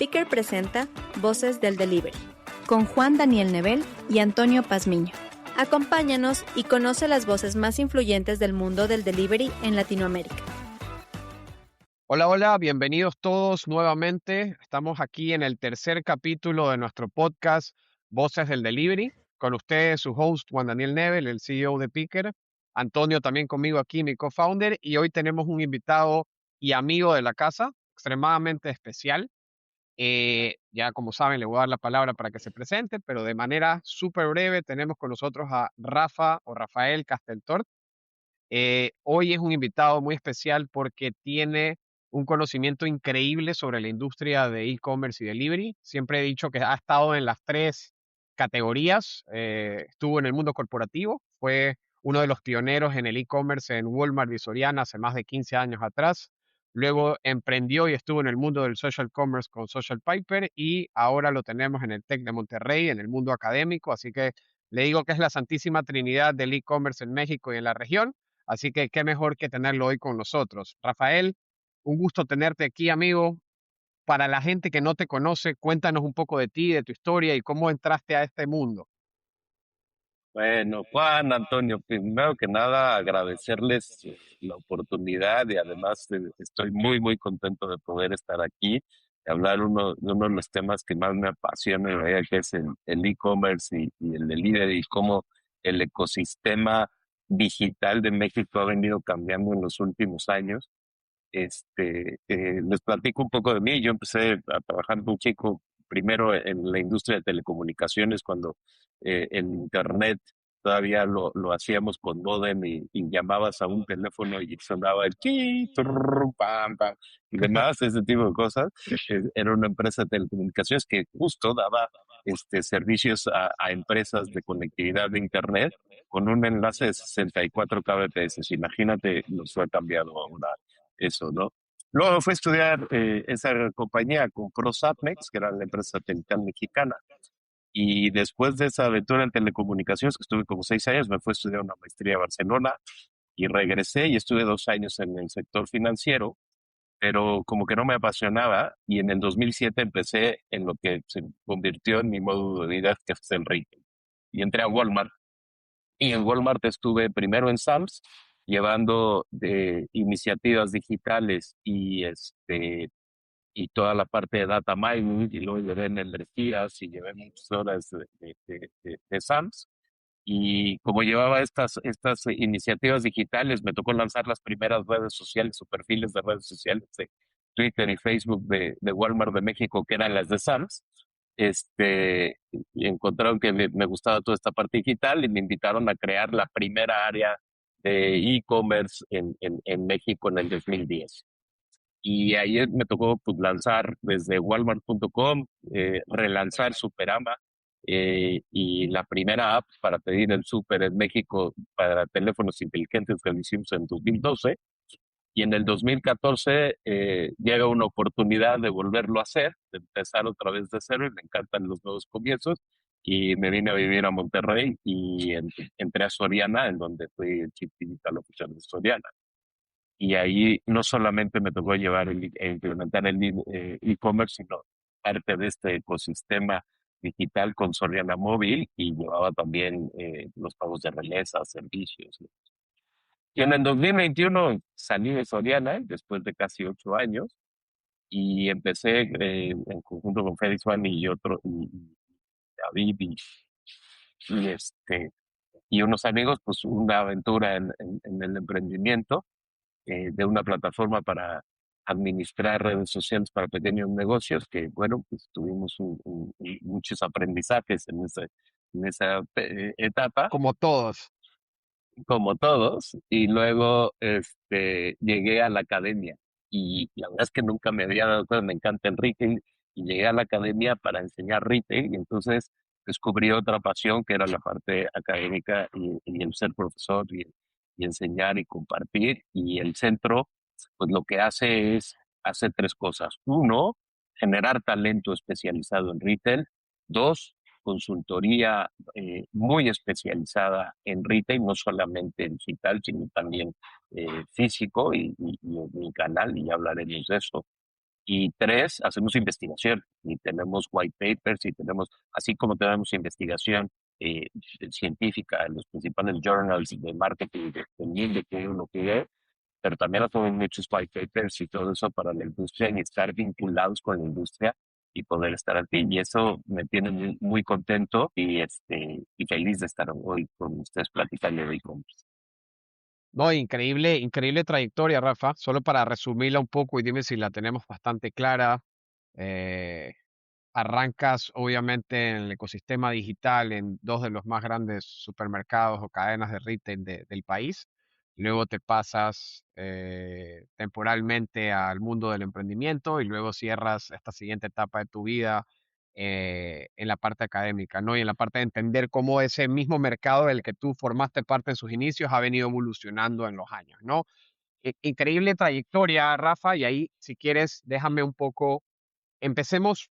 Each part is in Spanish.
Picker presenta Voces del Delivery, con Juan Daniel Nebel y Antonio Pazmiño. Acompáñanos y conoce las voces más influyentes del mundo del delivery en Latinoamérica. Hola, hola, bienvenidos todos nuevamente. Estamos aquí en el tercer capítulo de nuestro podcast Voces del Delivery. Con ustedes su host Juan Daniel Nebel, el CEO de Picker. Antonio también conmigo aquí, mi co-founder. Y hoy tenemos un invitado y amigo de la casa, extremadamente especial. Ya como saben, le voy a dar la palabra para que se presente, pero de manera súper breve tenemos con nosotros a Rafael Casteltort. Hoy es un invitado muy especial porque tiene un conocimiento increíble sobre la industria de e-commerce y delivery. Siempre he dicho que ha estado en las tres categorías. Estuvo en el mundo corporativo, fue uno de los pioneros en el e-commerce en Walmart y Soriana hace más de 15 años atrás. Luego emprendió y estuvo en el mundo del social commerce con Social Piper y ahora lo tenemos en el Tec de Monterrey, en el mundo académico. Así que le digo que es la santísima trinidad del e-commerce en México y en la región. Así que qué mejor que tenerlo hoy con nosotros. Rafael, un gusto tenerte aquí, amigo. Para la gente que no te conoce, cuéntanos un poco de ti, de tu historia y cómo entraste a este mundo. Bueno, Juan, Antonio, primero que nada agradecerles la oportunidad y además estoy muy, muy contento de poder estar aquí y hablar de uno de los temas que más me apasiona, que es el e-commerce y el delivery y cómo el ecosistema digital de México ha venido cambiando en los últimos años. Les platico un poco de mí. Yo empecé a trabajar muy chico, primero en la industria de telecomunicaciones, cuando el internet todavía lo hacíamos con módem y llamabas a un teléfono y sonaba el chi, turr, pam, pam, y demás, ese tipo de cosas. Era una empresa de telecomunicaciones que justo daba servicios a empresas de conectividad de internet con un enlace de 64 kbps. Imagínate lo que ha cambiado ahora eso, ¿no? Luego fue a estudiar, esa compañía compró Satmex, que era la empresa satelital mexicana, y después de esa aventura en telecomunicaciones, que estuve como 6 años, me fui a estudiar una maestría a Barcelona y regresé y estuve 2 años en el sector financiero, pero como que no me apasionaba y en el 2007 empecé en lo que se convirtió en mi modo de vida, que es el retail. Y entré a Walmart y en Walmart estuve primero en Sam's, llevando de iniciativas digitales y toda la parte de data mining, y luego llevé en energías y llevé muchas horas de Sam's. Y como llevaba estas iniciativas digitales, me tocó lanzar las primeras redes sociales o perfiles de redes sociales de Twitter y Facebook de Walmart de México, que eran las de Sam's. Y encontraron que me gustaba toda esta parte digital y me invitaron a crear la primera área de e-commerce en México en el 2010. Y ahí me tocó pues, lanzar desde walmart.com, relanzar Superama, y la primera app para pedir el súper en México para teléfonos inteligentes que lo hicimos en 2012. Y en el 2014 llega una oportunidad de volverlo a hacer, de empezar otra vez de cero, y me encantan los nuevos comienzos. Y me vine a vivir a Monterrey y entré a Soriana, en donde fui el Chief Digital Officer de Soriana. Y ahí no solamente me tocó llevar e implementar el e-commerce, sino parte de este ecosistema digital con Soriana Móvil, y llevaba también los pagos de remesas, servicios. Y en el 2021 salí de Soriana después de casi 8 años y empecé en conjunto con Félix Juan y y David y y unos amigos, pues una aventura en el emprendimiento de una plataforma para administrar redes sociales para pequeños negocios, que bueno, pues tuvimos muchos aprendizajes en esa etapa, Como todos. como todos, y luego llegué a la academia y la verdad es que nunca me había dado cuenta, me encanta el retail, y llegué a la academia para enseñar retail y entonces descubrí otra pasión que era la parte académica y el ser profesor y enseñar y compartir. Y el centro pues lo que hace es hacer tres cosas: uno, generar talento especializado en retail; dos, consultoría muy especializada en retail, no solamente en digital, sino también físico y mi canal, y ya hablaremos de eso. Y tres, hacemos investigación y tenemos white papers y tenemos, así como tenemos investigación eh, científica en los principales journals de marketing del mundo que uno quiere, pero también hacemos muchos white papers y todo eso para la industria y estar vinculados con la industria y poder estar aquí. Y eso me tiene muy contento y feliz de estar hoy con ustedes platicando de e-commerce. No, increíble, increíble trayectoria, Rafa. Solo para resumirla un poco y dime si la tenemos bastante clara. eh, Arrancas obviamente en el ecosistema digital en dos de los más grandes supermercados o cadenas de retail del país. Luego te pasas temporalmente al mundo del emprendimiento y luego cierras esta siguiente etapa de tu vida en la parte académica, ¿no? Y en la parte de entender cómo ese mismo mercado del que tú formaste parte en sus inicios ha venido evolucionando en los años, ¿no? Increíble trayectoria, Rafa, y ahí, si quieres, déjame un poco, empecemos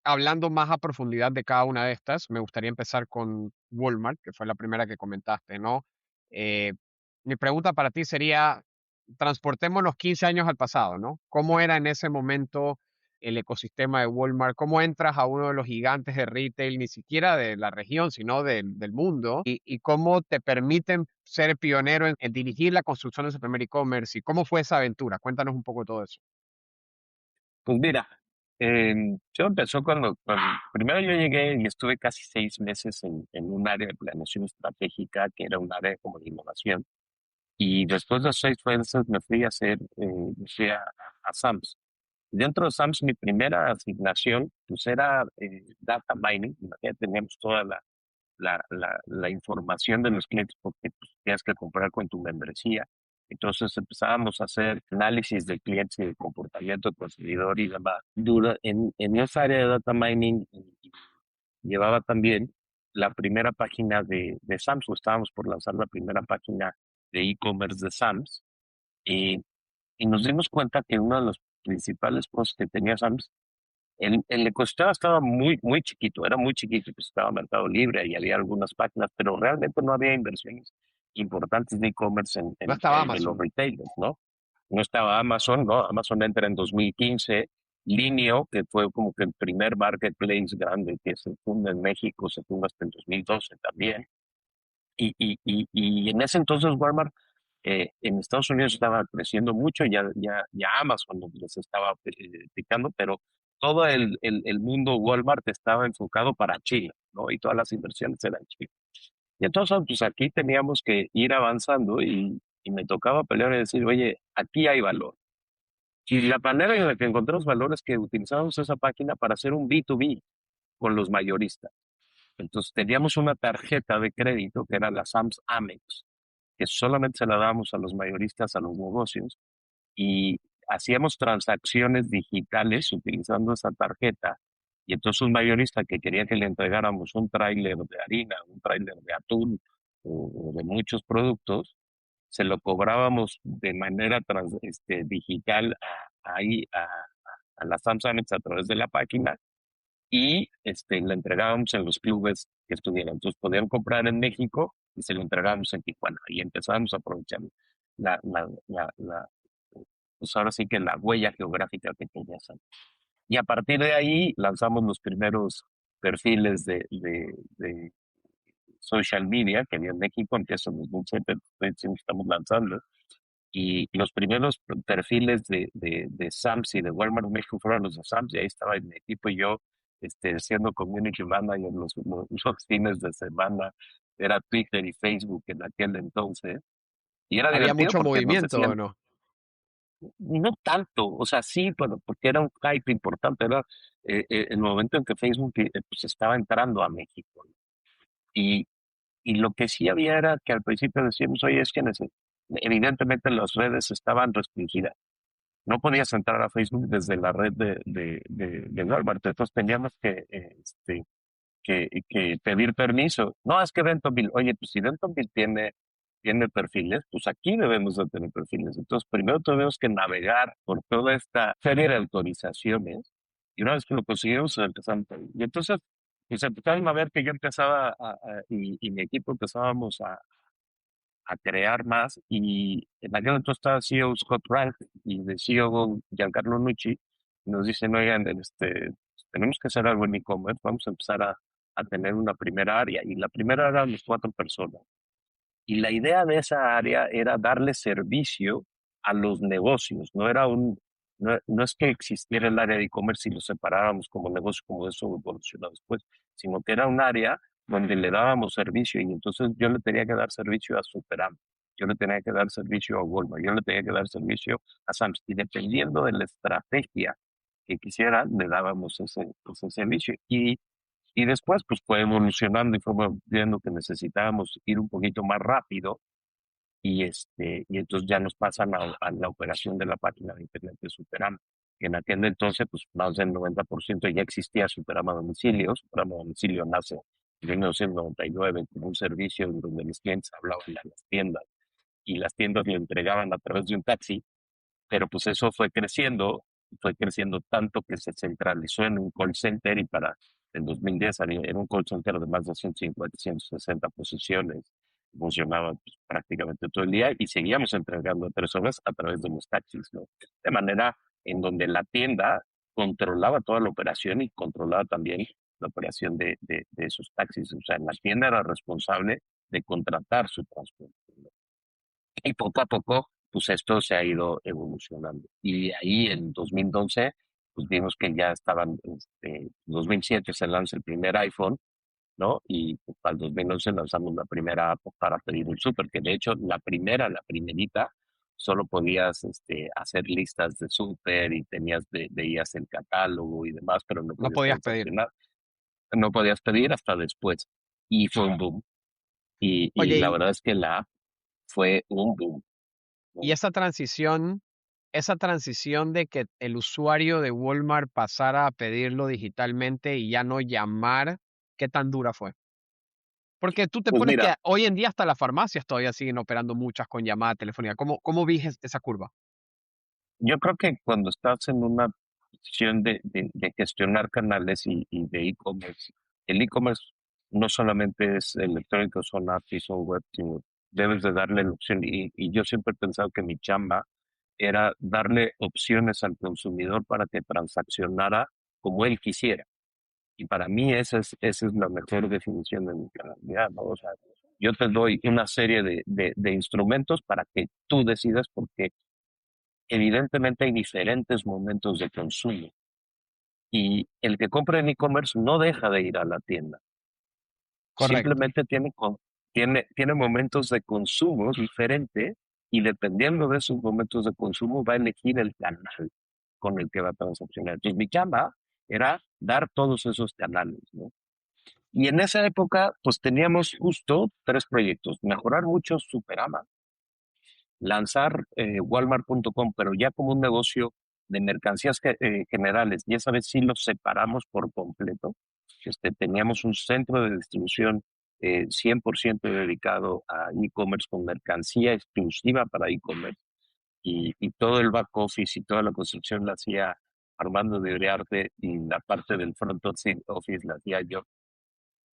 hablando más a profundidad de cada una de estas. Me gustaría empezar con Walmart, que fue la primera que comentaste, ¿no? Eh, Mi pregunta para ti sería, transportémonos 15 años al pasado, ¿no? ¿Cómo era en ese momento el ecosistema de Walmart? ¿Cómo entras a uno de los gigantes de retail, ni siquiera de la región, sino del mundo? Y cómo te permiten ser pionero en dirigir la construcción de ese primer e-commerce? ¿Y cómo fue esa aventura? Cuéntanos un poco de todo eso. Pues mira, yo empezó primero yo llegué y estuve casi 6 meses en un área de planeación estratégica, que era un área como de innovación. Y después de 6 meses me fui a me fui a Sams. Dentro de Sams, mi primera asignación, pues era data mining. Imagínate, teníamos toda la información de los clientes porque pues, tienes que comprar con tu membresía. Entonces empezábamos a hacer análisis del cliente y del comportamiento del consumidor y demás. En esa área de data mining llevaba también la primera página de Sams, o estábamos por lanzar la primera página de e-commerce de Sams. Y, y nos dimos cuenta que uno de los principales cosas que tenía Sams, el ecosistema estaba muy chiquito, era muy chiquito, pues estaba Mercado Libre y había algunas páginas, pero realmente no había inversiones importantes de e-commerce No estaba en los Amazon. retailers, ¿no? No estaba Amazon, ¿no? Amazon entra en 2015. Linio, que fue como que el primer marketplace grande que se funda en México, se funda hasta el 2012 también. Y en ese entonces Walmart en Estados Unidos estaba creciendo mucho, ya Amazon les estaba picando, pero todo el mundo Walmart estaba enfocado para China, ¿no? Y todas las inversiones eran China. Y entonces, pues aquí teníamos que ir avanzando y me tocaba pelear y decir, oye, aquí hay valor. Y la manera en la que encontramos valor es que utilizamos esa página para hacer un B2B con los mayoristas. Entonces teníamos una tarjeta de crédito que era la Sams Amex, que solamente se la dábamos a los mayoristas, a los negocios, y hacíamos transacciones digitales utilizando esa tarjeta. Y entonces un mayorista que quería que le entregáramos un tráiler de harina, un tráiler de atún o de muchos productos, se lo cobrábamos de manera digital a la Samsung a través de la página y la entregábamos en los clubes que estuvieran. Entonces podían comprar en México y se lo entregábamos en Tijuana y empezábamos a aprovechar la, la, la, la, pues ahora sí que la huella geográfica que tenía Samsung. Y a partir de ahí lanzamos los primeros perfiles de social media que había en México, empieza en 2007, estamos lanzando. Y los primeros perfiles de Sams y de Walmart México fueron los de Sams, y ahí estaba mi equipo y yo siendo community manager los fines de semana. Era Twitter y Facebook en aquel entonces. Y era ¿Había divertido mucho porque nos movimiento o decían, no? no tanto, o sea, sí, bueno, porque era un hype importante, era el momento en que Facebook pues estaba entrando a México. Y, y lo que sí había era que al principio decíamos, oye, es que evidentemente las redes estaban restringidas. No podías entrar a Facebook desde la red de Walmart, entonces teníamos que pedir permiso. No, es que Dentonville, oye, pues si Dentonville tiene perfiles, pues aquí debemos de tener perfiles. Entonces, primero tuvimos que navegar por toda esta serie de autorizaciones y una vez que lo conseguimos, empezamos a... Y entonces, pues empezaron a ver que yo empezaba y mi equipo empezábamos a crear más y en aquel entonces estaba CEO Scott Rank y de CEO Giancarlo Nucci nos dicen, oigan, tenemos que hacer algo en e-commerce, vamos a empezar a tener una primera área. Y la primera era los 4 personas. Y la idea de esa área era darle servicio a los negocios. No es que existiera el área de e-commerce y lo separáramos como negocio, como eso evolucionó después, sino que era un área donde le dábamos servicio y entonces yo le tenía que dar servicio a Superam, yo le tenía que dar servicio a Walmart, yo le tenía que dar servicio a Sam's y dependiendo de la estrategia que quisieran, le dábamos ese servicio. Y después, pues fue evolucionando y fue viendo que necesitábamos ir un poquito más rápido y entonces ya nos pasan a la operación de la página de internet de Superama. Que en aquel entonces, pues más del 90% ya existía Superama a domicilio. Superama a domicilio nace en 1999 como un servicio en donde los clientes hablaban a las tiendas y las tiendas le entregaban a través de un taxi, pero pues eso fue creciendo tanto que se centralizó en un call center y para el 2010 era un call center de más de 150, 160 posiciones. Funcionaba pues, prácticamente todo el día y seguíamos entregando a personas a través de los taxis, ¿no? De manera en donde la tienda controlaba toda la operación y controlaba también la operación de esos taxis. O sea, la tienda era responsable de contratar su transporte, ¿no? Y poco a poco, pues esto se ha ido evolucionando. Y ahí en 2012, pues vimos que ya estaban, 2007 se lanza el primer iPhone, ¿no? Y pues, para el 2011 lanzamos la primera app para pedir el súper, que de hecho la primerita, solo podías hacer listas de súper y veías el catálogo y demás, pero no No podías podías pedir. transaccionar. No podías pedir hasta después. Y fue un boom. Y Oye, la verdad es que la app fue un boom, y ¿no? esa transición de que el usuario de Walmart pasara a pedirlo digitalmente y ya no llamar, ¿qué tan dura fue? Porque tú te Pues pones que mira, hoy en día hasta las farmacias todavía siguen operando muchas con llamada telefónica. ¿Cómo vives esa curva? yo creo que cuando estás en una posición de gestionar canales y de e-commerce, el e-commerce no solamente es electrónico, son apps y son web, sino debes de darle la opción. Y yo siempre he pensado que mi chamba era darle opciones al consumidor para que transaccionara como él quisiera. Y para mí esa es la mejor definición de mi canalidad, ¿no? O sea, yo te doy una serie de instrumentos para que tú decidas porque evidentemente hay diferentes momentos de consumo y el que compra en e-commerce no deja de ir a la tienda, Correcto. simplemente tiene momentos de consumo diferentes y dependiendo de esos momentos de consumo va a elegir el canal con el que va a transaccionar. Entonces mi chamba era dar todos esos canales, ¿no? Y en esa época pues teníamos justo 3 proyectos, mejorar mucho Superama, lanzar Walmart.com, pero ya como un negocio de mercancías generales, y esa vez sí los separamos por completo. Teníamos un centro de distribución 100% dedicado a e-commerce con mercancía exclusiva para e-commerce y todo el back office y toda la construcción la hacía Armando de Uriarte y la parte del front office la hacía yo.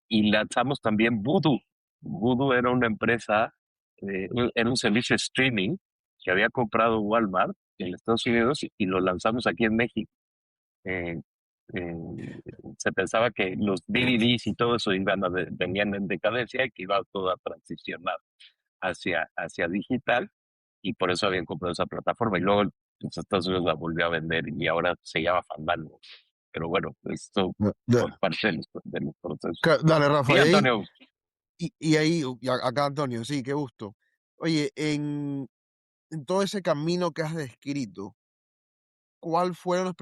Y lanzamos también Voodoo. Voodoo era una empresa, era un servicio de streaming que había comprado Walmart en Estados Unidos y lo lanzamos aquí en México. Eh, eh, Se pensaba que los DVDs y todo eso venían en decadencia y que iba todo a transicionar hacia digital y por eso habían comprado esa plataforma. Y luego los Estados Unidos la volvió a vender y ahora se llama Fandango. Pero bueno, esto por parte de los procesos. Dale, Rafa, Sí, Antonio, y ahí, acá Antonio, sí, qué gusto. Oye, en todo ese camino que has descrito, ¿cuál fueron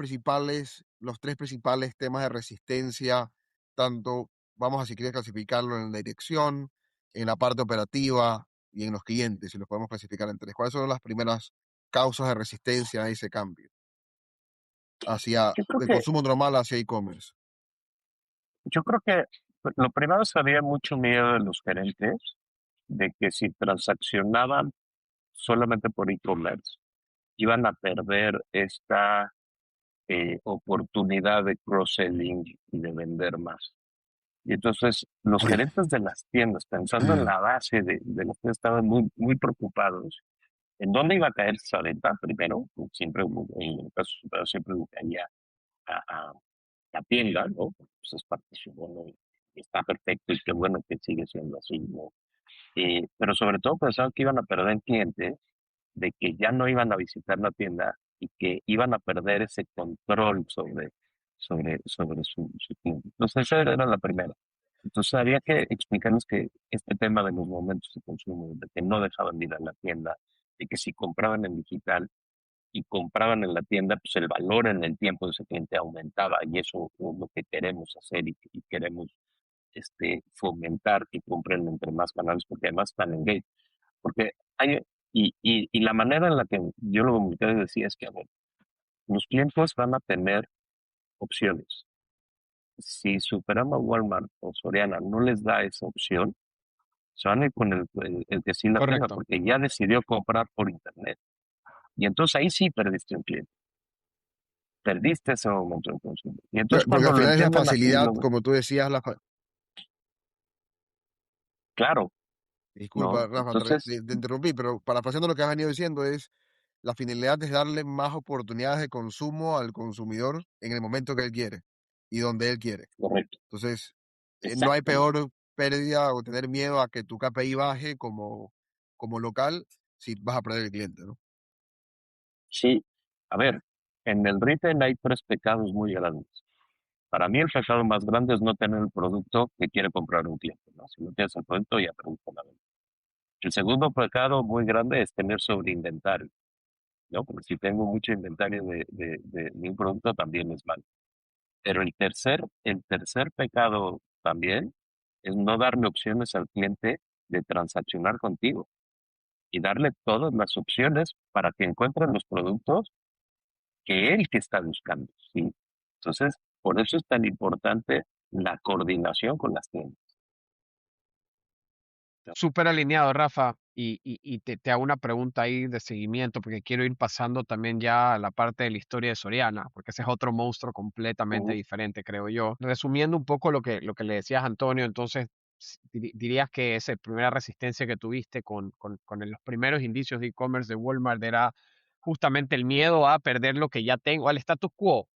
los 3 principales temas de resistencia? Tanto, vamos a si quieres clasificarlo en la dirección, en la parte operativa y en los clientes, si los podemos clasificar en 3. ¿Cuáles son las primeras causas de resistencia a ese cambio hacia yo creo el que, consumo normal hacia e-commerce? yo creo que lo primero es que había mucho miedo de los gerentes de que si transaccionaban solamente por e-commerce, iban a perder esta oportunidad de cross-selling y de vender más. Y entonces los Oye, gerentes de las tiendas, pensando en la base de los que estaban muy, muy preocupados, ¿en dónde iba a caer esa venta primero? Siempre, en el caso de siempre caía a la tienda, ¿no? Pues es parte de su bono y está perfecto y qué bueno que sigue siendo así, ¿no? Pero sobre todo pensaban que iban a perder clientes, de que ya no iban a visitar la tienda y que iban a perder ese control sobre su cliente. Entonces, esa era la primera. Entonces, había que explicarles que este tema de los momentos de consumo, de que no dejaban de ir a la tienda, de que si compraban en digital y compraban en la tienda, pues el valor en el tiempo de ese cliente aumentaba y eso es lo que queremos hacer y queremos fomentar que compren entre más canales porque además están engaged. Porque hay, y la manera en la que yo lo comuniqué decía es que, a ver, los clientes van a tener opciones. Si Superama, Walmart o Soriana no les da esa opción, se van a ir con el que sí la tenga, Correcto. porque ya decidió comprar por internet. Y entonces ahí sí perdiste un cliente, perdiste ese momento de consumo. Y entonces Porque cuando al lo final es la entienden así, facilidad, como tú decías, claro, ¿no? disculpa, Rafa, Entonces, te interrumpí, pero parafraseando lo que has venido diciendo es, la finalidad es darle más oportunidades de consumo al consumidor en el momento que él quiere y donde él quiere. correcto, Entonces, no hay exactamente. peor pérdida o tener miedo a que tu KPI baje como local si vas a perder el cliente, ¿no? Sí, a ver, en el retail hay tres pecados muy grandes. Para mí el pecado más grande es no tener el producto que quiere comprar un cliente, ¿no? Si no tienes el producto, ya pregunta la venta. El segundo pecado muy grande es tener sobreinventario, ¿no? Porque si tengo mucho inventario de un producto también es malo. Pero el tercer pecado también es no darle opciones al cliente de transaccionar contigo y darle todas las opciones para que encuentre los productos que está buscando, ¿sí? Entonces, por eso es tan importante la coordinación con las tiendas. Súper alineado, Rafa. Y te hago una pregunta ahí de seguimiento, porque quiero ir pasando también ya a la parte de la historia de Soriana, porque ese es otro monstruo completamente Ujú, diferente, creo yo. Resumiendo un poco lo que le decías, Antonio, entonces, dirías que esa primera resistencia que tuviste con los primeros indicios de e-commerce de Walmart era justamente el miedo a perder lo que ya tengo, al status quo.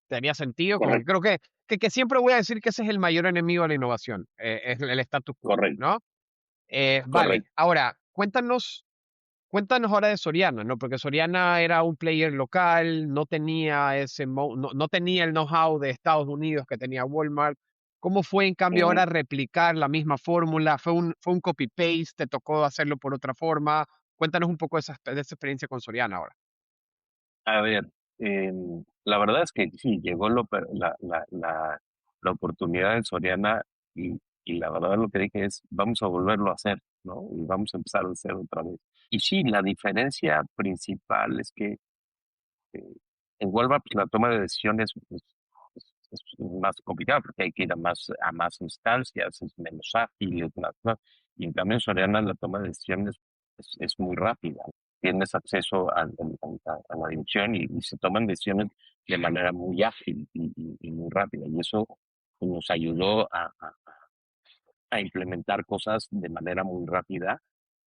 ¿Tenía sentido? Como que correcto, creo que siempre voy a decir que ese es el mayor enemigo de la innovación, es el status quo, correcto, ¿no? Vale, correcto. ahora cuéntanos ahora de Soriana, ¿no? Porque Soriana era un player local, no tenía no tenía el know-how de Estados Unidos que tenía Walmart. ¿Cómo fue en cambio Ujú. ahora replicar la misma fórmula? ¿Fue un copy-paste? ¿Te tocó hacerlo por otra forma? Cuéntanos un poco de esa experiencia con Soriana ahora. A ver, la verdad es que sí, llegó la oportunidad en Soriana y la verdad lo que dije es, vamos a volverlo a hacer, ¿no? Y vamos a empezar a hacer otra vez. Y sí, la diferencia principal es que eh, en Walmart pues, la toma de decisiones es más complicada porque hay que ir a más instancias, es menos ágil, es más, y en cambio en Soriana la toma de decisiones es muy rápida. Tienes acceso a la dirección y se toman decisiones de manera muy ágil y muy rápida. Y eso pues, nos ayudó a implementar cosas de manera muy rápida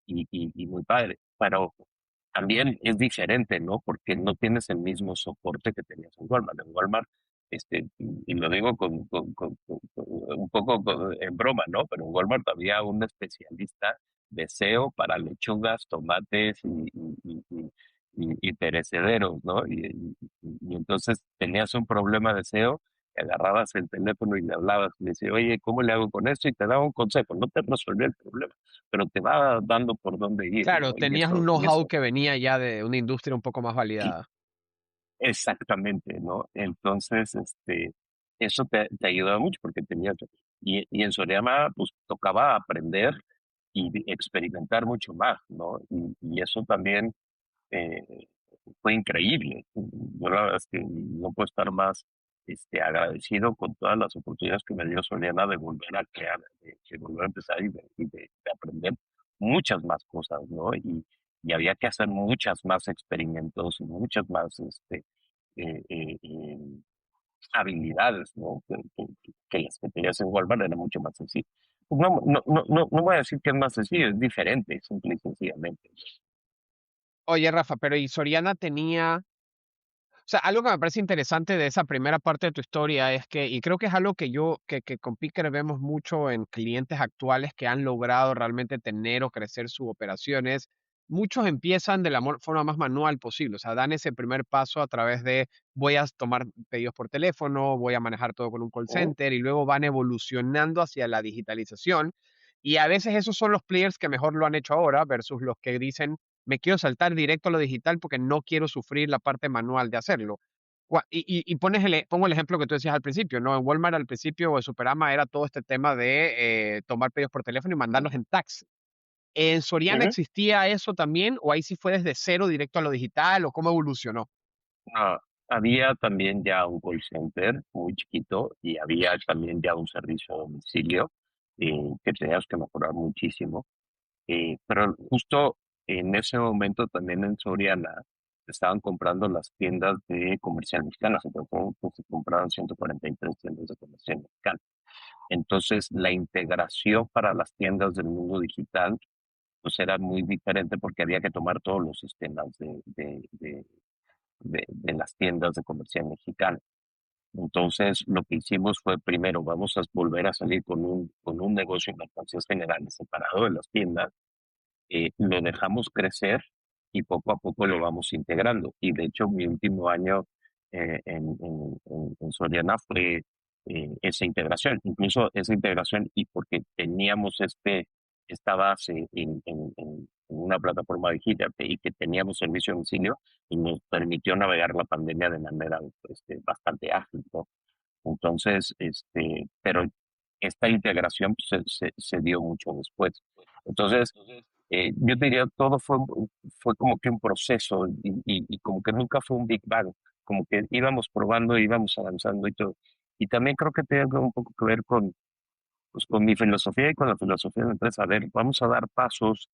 y muy padre. Pero también es diferente, ¿no? Porque no tienes el mismo soporte que tenías en Walmart. En Walmart, y lo digo un poco en broma, ¿no? Pero en Walmart había un especialista de SEO para lechugas, tomates y perecederos, ¿no? Y entonces tenías un problema de SEO, agarrabas el teléfono y le hablabas y le decías, oye, ¿cómo le hago con esto? Y te daba un consejo, no te resolvió el problema, pero te va dando por dónde ir, Claro, ¿no? Y tenías un eso, y know-how eso, que venía ya de una industria un poco más validada. exactamente, ¿no? Entonces, eso te ayudaba mucho porque tenías, y en Soriana, pues tocaba aprender y experimentar mucho más, ¿no? Y eso también eh, fue increíble. Yo la verdad es que no puedo estar más agradecido con todas las oportunidades que me dio Soriana de volver a crear, de volver a empezar y de aprender muchas más cosas, ¿no? Y había que hacer muchas más experimentos y muchas más eh, eh, eh, habilidades, ¿no? Que las que tenías en Walmart era mucho más sencillo. Pues no voy a decir que es más sencillo, es diferente, simple y sencillamente. Oye, Rafa, pero ¿y Soriana tenía? O sea, algo que me parece interesante de esa primera parte de tu historia es que, y creo que es algo que con Picker vemos mucho en clientes actuales que han logrado realmente tener o crecer sus operaciones. Muchos empiezan de la forma más manual posible, o sea, dan ese primer paso a través de voy a tomar pedidos por teléfono, voy a manejar todo con un call ¿no? center y luego van evolucionando hacia la digitalización. Y a veces esos son los players que mejor lo han hecho ahora versus los que dicen, me quiero saltar directo a lo digital porque no quiero sufrir la parte manual de hacerlo. Y pongo el ejemplo que tú decías al principio, ¿no? En Walmart al principio o en Superama era todo este tema de tomar pedidos por teléfono y mandarlos en taxi. ¿En Soriana Ujú. existía eso también o ahí sí fue desde cero directo a lo digital o cómo evolucionó? Ah, había también ya un call center muy chiquito y había también ya un servicio a domicilio que tenías que mejorar muchísimo. Pero justo en ese momento también en Soriana estaban comprando las tiendas de comercial mexicana, se compraron 143 tiendas de comercial mexicana. Entonces, la integración para las tiendas del mundo digital pues era muy diferente porque había que tomar todos los sistemas de las tiendas de comercial mexicana. Entonces, lo que hicimos fue primero, vamos a volver a salir con un negocio en mercancías generales separado de las tiendas, lo dejamos crecer y poco a poco lo vamos integrando. Y de hecho, mi último año en Soriana fue esa integración, incluso esa integración y porque teníamos esta base en una plataforma digital y que teníamos servicio a domicilio y nos permitió navegar la pandemia de manera bastante ágil, ¿no? Entonces, pero esta integración pues, se dio mucho después. Entonces, yo diría, todo fue como que un proceso y como que nunca fue un Big Bang, como que íbamos probando, íbamos avanzando y todo. Y también creo que tiene un poco que ver pues, con mi filosofía y con la filosofía de la empresa. A ver, vamos a dar pasos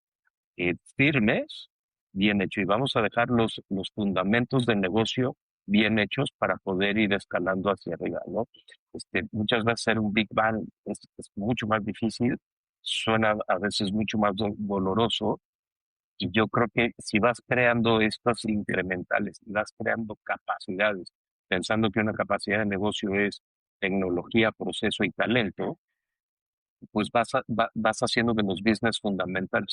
firmes, bien hecho, y vamos a dejar los fundamentos del negocio bien hechos para poder ir escalando hacia arriba, ¿no? Muchas veces ser un Big Bang es mucho más difícil, suena a veces mucho más doloroso, y yo creo que si vas creando estas incrementales y vas creando capacidades, pensando que una capacidad de negocio es tecnología, proceso y talento, pues vas haciendo que los business fundamentals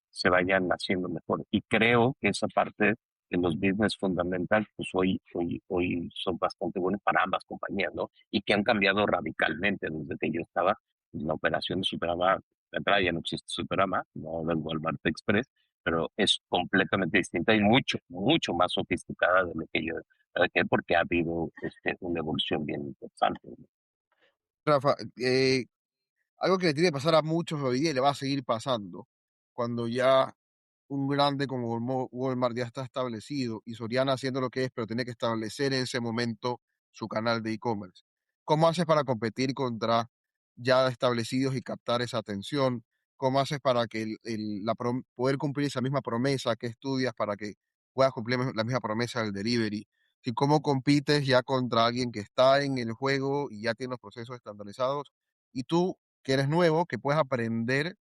se vayan haciendo mejor. Y creo que esa parte de los business fundamentals, pues hoy son bastante buenos para ambas compañías, ¿no? Y que han cambiado radicalmente desde que yo estaba en la operación de Superama. De entrada ya no existe Superama, no del Walmart Express, pero es completamente distinta y mucho, mucho más sofisticada de lo que yo dejé porque ha habido una evolución bien interesante, ¿no? Rafa, algo que le tiene que pasar a muchos hoy día y le va a seguir pasando cuando ya un grande como Walmart ya está establecido y Soriana haciendo lo que es, pero tiene que establecer en ese momento su canal de e-commerce. ¿Cómo haces para competir contra ya establecidos y captar esa atención? ¿Cómo haces para que poder cumplir esa misma promesa que estudias para que puedas cumplir la misma promesa del delivery? ¿Y cómo compites ya contra alguien que está en el juego y ya tiene los procesos estandarizados? Y tú, que eres nuevo, que puedes aprender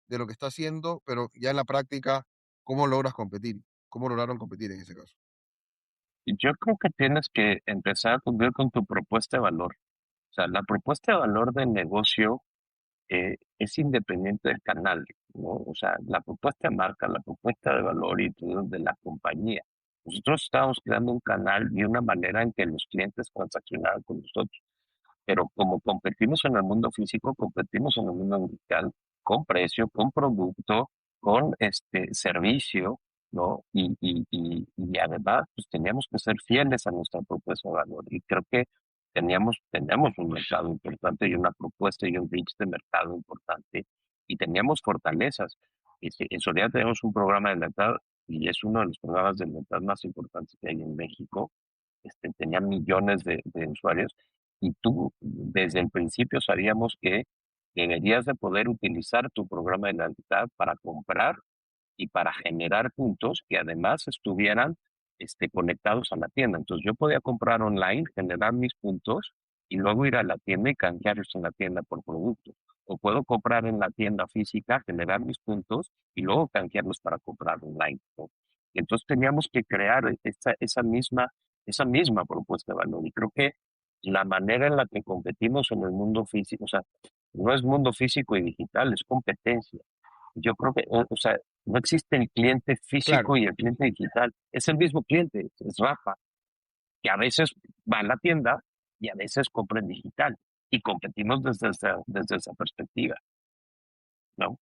de lo que está haciendo, pero ya en la práctica, ¿cómo logras competir? ¿Cómo lograron competir en ese caso? Yo creo que tienes que empezar a cumplir con tu propuesta de valor. O sea, la propuesta de valor del negocio es independiente del canal, ¿no? O sea, la propuesta de marca, la propuesta de valor y todo de la compañía. Nosotros estábamos creando un canal y una manera en que los clientes transaccionaran con nosotros. Pero como competimos en el mundo físico, competimos en el mundo digital con precio, con producto, con servicio, ¿no? Y además, pues teníamos que ser fieles a nuestra propuesta de valor. Y creo que teníamos un mercado importante y una propuesta y un reach de mercado importante. Y teníamos fortalezas. En Soledad tenemos un programa de lealtad y es uno de los programas de lealtad más importantes que hay en México. Tenía millones de usuarios y tú desde el principio sabíamos que deberías de poder utilizar tu programa de lealtad para comprar y para generar puntos que además estuvieran conectados a la tienda. Entonces yo podía comprar online, generar mis puntos y luego ir a la tienda y canjearlos en la tienda por producto. O puedo comprar en la tienda física, generar mis puntos y luego canjearlos para comprar online, ¿no? Y entonces teníamos que crear esa misma esa misma propuesta de valor. Y creo que la manera en la que competimos en el mundo físico, o sea, no es mundo físico y digital, es competencia. Yo creo que, o sea, no existe el cliente Claro. físico y el cliente digital. Es el mismo cliente, es Rafa, que a veces va a la tienda y a veces compra en digital. Y competimos desde esa perspectiva, ¿no?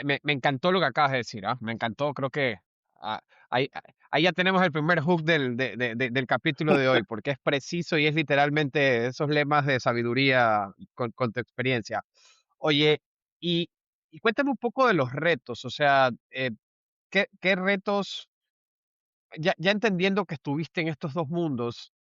Me encantó lo que acabas de decir, ¿ah? Me encantó, creo que ah, ahí ya tenemos el primer hook del capítulo de hoy, porque es preciso y es literalmente esos lemas de sabiduría con tu experiencia. Oye, y, y cuéntame un poco de los retos, o sea, ¿qué retos, ya entendiendo que estuviste en estos dos mundos,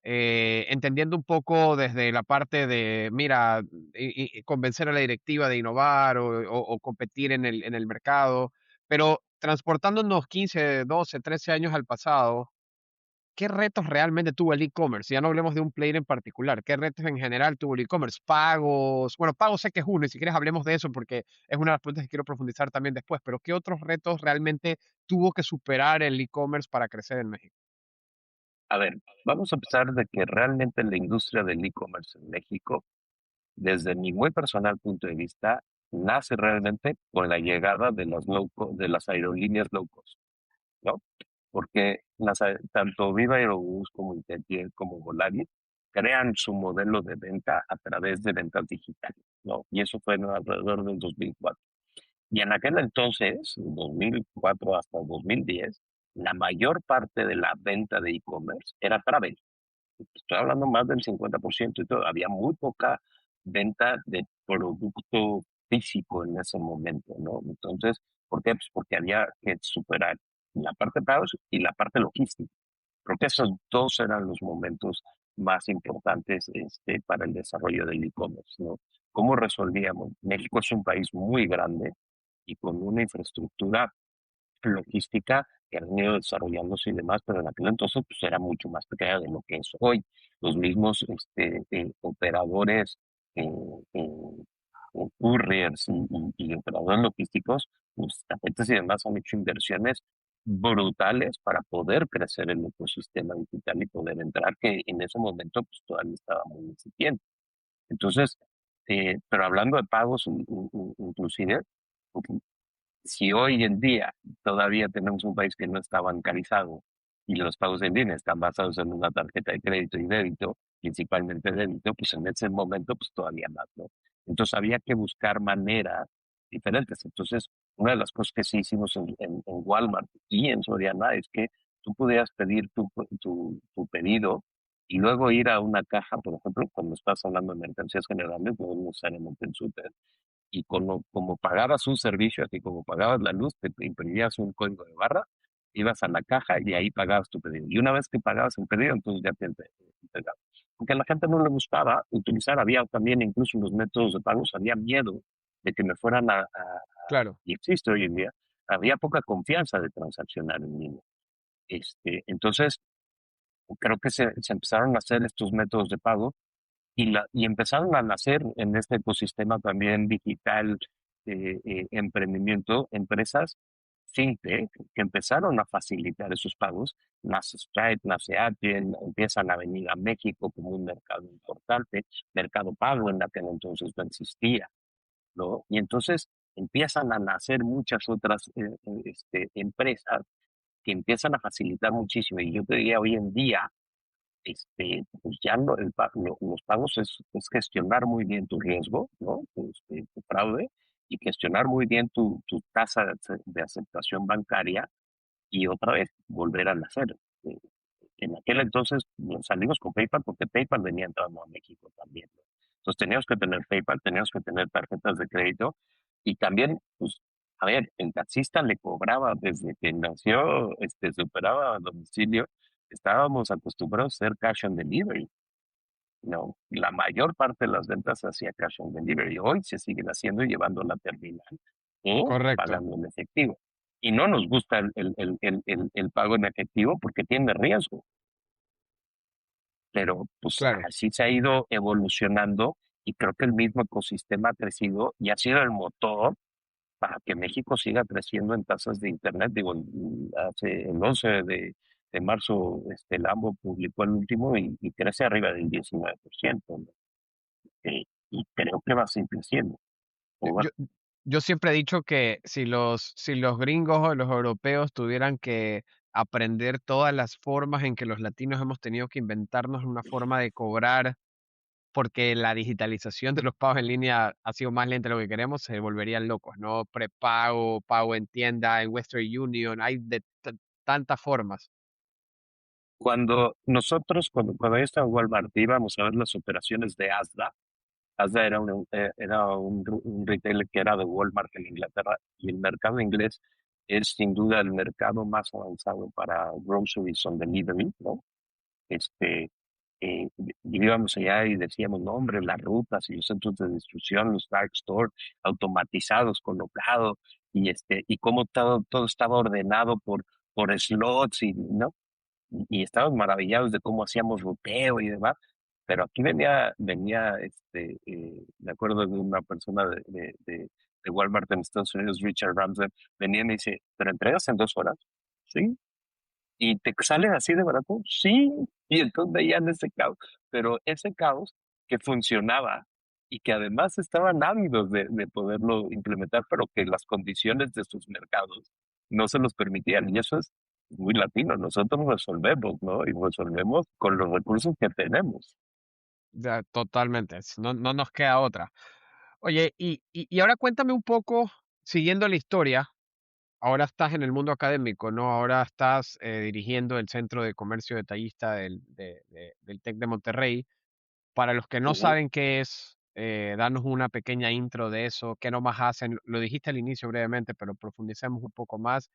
entendiendo un poco desde la parte de, mira, y convencer a la directiva de innovar o competir en el mercado, pero transportándonos 15, 12, 13 años al pasado, ¿qué retos realmente tuvo el e-commerce? Ya no hablemos de un player en particular, ¿qué retos en general tuvo el e-commerce? Pagos, bueno, pagos sé que es uno, y si quieres hablemos de eso porque es una de las preguntas que quiero profundizar también después, pero ¿qué otros retos realmente tuvo que superar el e-commerce para crecer en México? A ver, vamos a empezar de que realmente la industria del e-commerce en México, desde mi muy personal punto de vista, nace realmente con la llegada de de las aerolíneas low cost, ¿no? Porque tanto Viva Aerobús como Interior como Volaris crean su modelo de venta a través de ventas digitales, ¿no? Y eso fue alrededor del 2004. Y en aquel entonces, 2004 hasta 2010, la mayor parte de la venta de e-commerce era travel. Estoy hablando más del 50% y todo. Había muy poca venta de producto físico en ese momento, ¿no? Entonces, ¿por qué? Pues porque había que superar la parte de pagos y la parte logística. Creo que esos dos eran los momentos más importantes para el desarrollo del e-commerce, ¿no? ¿Cómo resolvíamos? México es un país muy grande y con una infraestructura logística que han ido desarrollándose y demás, pero en aquel entonces pues, era mucho más pequeña de lo que es hoy. Los mismos operadores, eh, eh, couriers y operadores logísticos, pues, tapetes y demás han hecho inversiones brutales para poder crecer el ecosistema digital y poder entrar, que en ese momento pues todavía estaba muy incipiente. Entonces, pero hablando de pagos, inclusive, si hoy en día todavía tenemos un país que no está bancarizado y los pagos en línea están basados en una tarjeta de crédito y débito, principalmente débito, pues en ese momento pues todavía más, ¿no? Entonces había que buscar maneras diferentes. Entonces, una de las cosas que sí hicimos en Walmart y en Soriana es que tú podías pedir tu pedido y luego ir a una caja, por ejemplo, cuando estás hablando de mercancías generales, no necesariamente en súper, y como pagabas un servicio, así como pagabas la luz, te imprimías un código de barra, ibas a la caja y ahí pagabas tu pedido. Y una vez que pagabas el pedido, entonces ya te entregaba. Porque a la gente no le gustaba utilizar, había también incluso los métodos de pagos, había miedo de que me fueran Claro. y existe hoy en día, había poca confianza de transaccionar en línea. Entonces, creo que se empezaron a hacer estos métodos de pago y empezaron a nacer en este ecosistema también digital emprendimiento, empresas fintech que empezaron a facilitar esos pagos. Nace Stripe, nace Adyen, empiezan a venir a México como un mercado importante, Mercado Pago en aquel entonces no existía, ¿no? Y entonces empiezan a nacer muchas otras empresas que empiezan a facilitar muchísimo. Y yo te diría hoy en día, pues ya los pagos es gestionar muy bien tu riesgo, ¿no? Tu fraude y gestionar muy bien tu tasa de aceptación bancaria y otra vez volver a nacer. Eh, en aquel entonces salimos con PayPal porque PayPal venía entrando a México también, ¿no? Entonces teníamos que tener PayPal, teníamos que tener tarjetas de crédito y también, pues, a ver, el taxista le cobraba desde que nació, se operaba a domicilio, estábamos acostumbrados a hacer cash on delivery, ¿no? La mayor parte de las ventas se hacía cash on delivery. Hoy se siguen haciendo y llevando a la terminal o Correcto. pagando en efectivo. Y no nos gusta el pago en efectivo porque tiene riesgo, pero pues Claro. así se ha ido evolucionando y creo que el mismo ecosistema ha crecido y ha sido el motor para que México siga creciendo en tasas de internet. Digo, hace el 11 de marzo, Lambo publicó el último y crece arriba del 19%, ¿no? Y creo que va a seguir creciendo. Yo, O yo, bueno, yo siempre he dicho que si los gringos o los europeos tuvieran que aprender todas las formas en que los latinos hemos tenido que inventarnos una forma de cobrar, porque la digitalización de los pagos en línea ha sido más lenta de lo que queremos, se volverían locos, ¿no? Prepago, pago en tienda, en Western Union, hay de tantas formas. cuando yo estaba en Walmart, íbamos a ver las operaciones de Asda. Asda era un retailer que era de Walmart en Inglaterra, y el mercado inglés es sin duda el mercado más avanzado para groceries on delivery, ¿no? Este, y íbamos allá y decíamos, no, hombre, las rutas y los centros de distribución, los dark store, automatizados, colocados, y cómo todo estaba ordenado por slots, y, ¿no? Y estábamos maravillados de cómo hacíamos ruteo y demás. Pero aquí me acuerdo de una persona de Walmart en Estados Unidos, Richard Ramsey, venía y me dice, ¿pero entregas en 2 horas? Sí. ¿Y te sale así de barato? Sí. Y entonces veían ese caos, pero ese caos que funcionaba y que además estaban ávidos de poderlo implementar, pero que las condiciones de sus mercados no se los permitían. Y eso es muy latino. Nosotros resolvemos, ¿no? Y resolvemos con los recursos que tenemos. Ya, totalmente, no nos queda otra. Oye, y ahora cuéntame un poco, siguiendo la historia, ahora estás en el mundo académico, ¿no? Ahora estás dirigiendo el Centro de Comercio Detallista del TEC de Monterrey. Para los que no Ujú. saben qué es, danos una pequeña intro de eso, qué nomás hacen. Lo dijiste al inicio brevemente, pero profundicemos un poco más.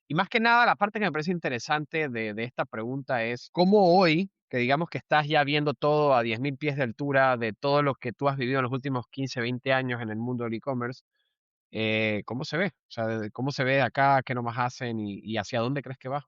Y más que nada, la parte que me parece interesante de esta pregunta es cómo hoy, que digamos que estás ya viendo todo a 10.000 pies de altura de todo lo que tú has vivido en los últimos 15, 20 años en el mundo del e-commerce, ¿cómo se ve? O sea, ¿cómo se ve acá? ¿Qué nomás hacen? Y hacia dónde crees que va?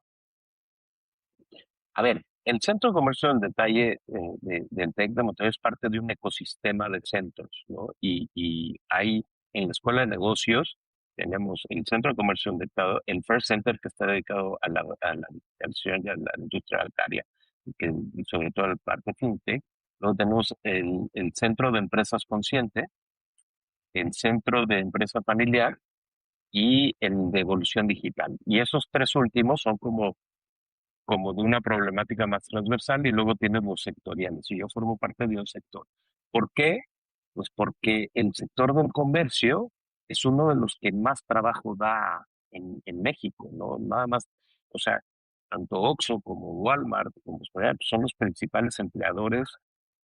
A ver, el Centro de Comercio al Detalle del TEC de Monterrey es parte de un ecosistema de centros, ¿no? Y hay en la Escuela de Negocios, tenemos el Centro de Comercio al Detalle, el First Center, que está dedicado a la digitalización y a la industria bancaria, y sobre todo a la parte fintech. Luego tenemos el Centro de Empresas Consciente, el Centro de Empresa Familiar y el de Evolución Digital. Y esos tres últimos son como de una problemática más transversal, y luego tienes los sectoriales, y yo formo parte de un sector. ¿Por qué? Pues porque el sector del comercio es uno de los que más trabajo da en México, ¿no? Nada más, o sea, tanto Oxxo como Walmart como Soriana, pues, son los principales empleadores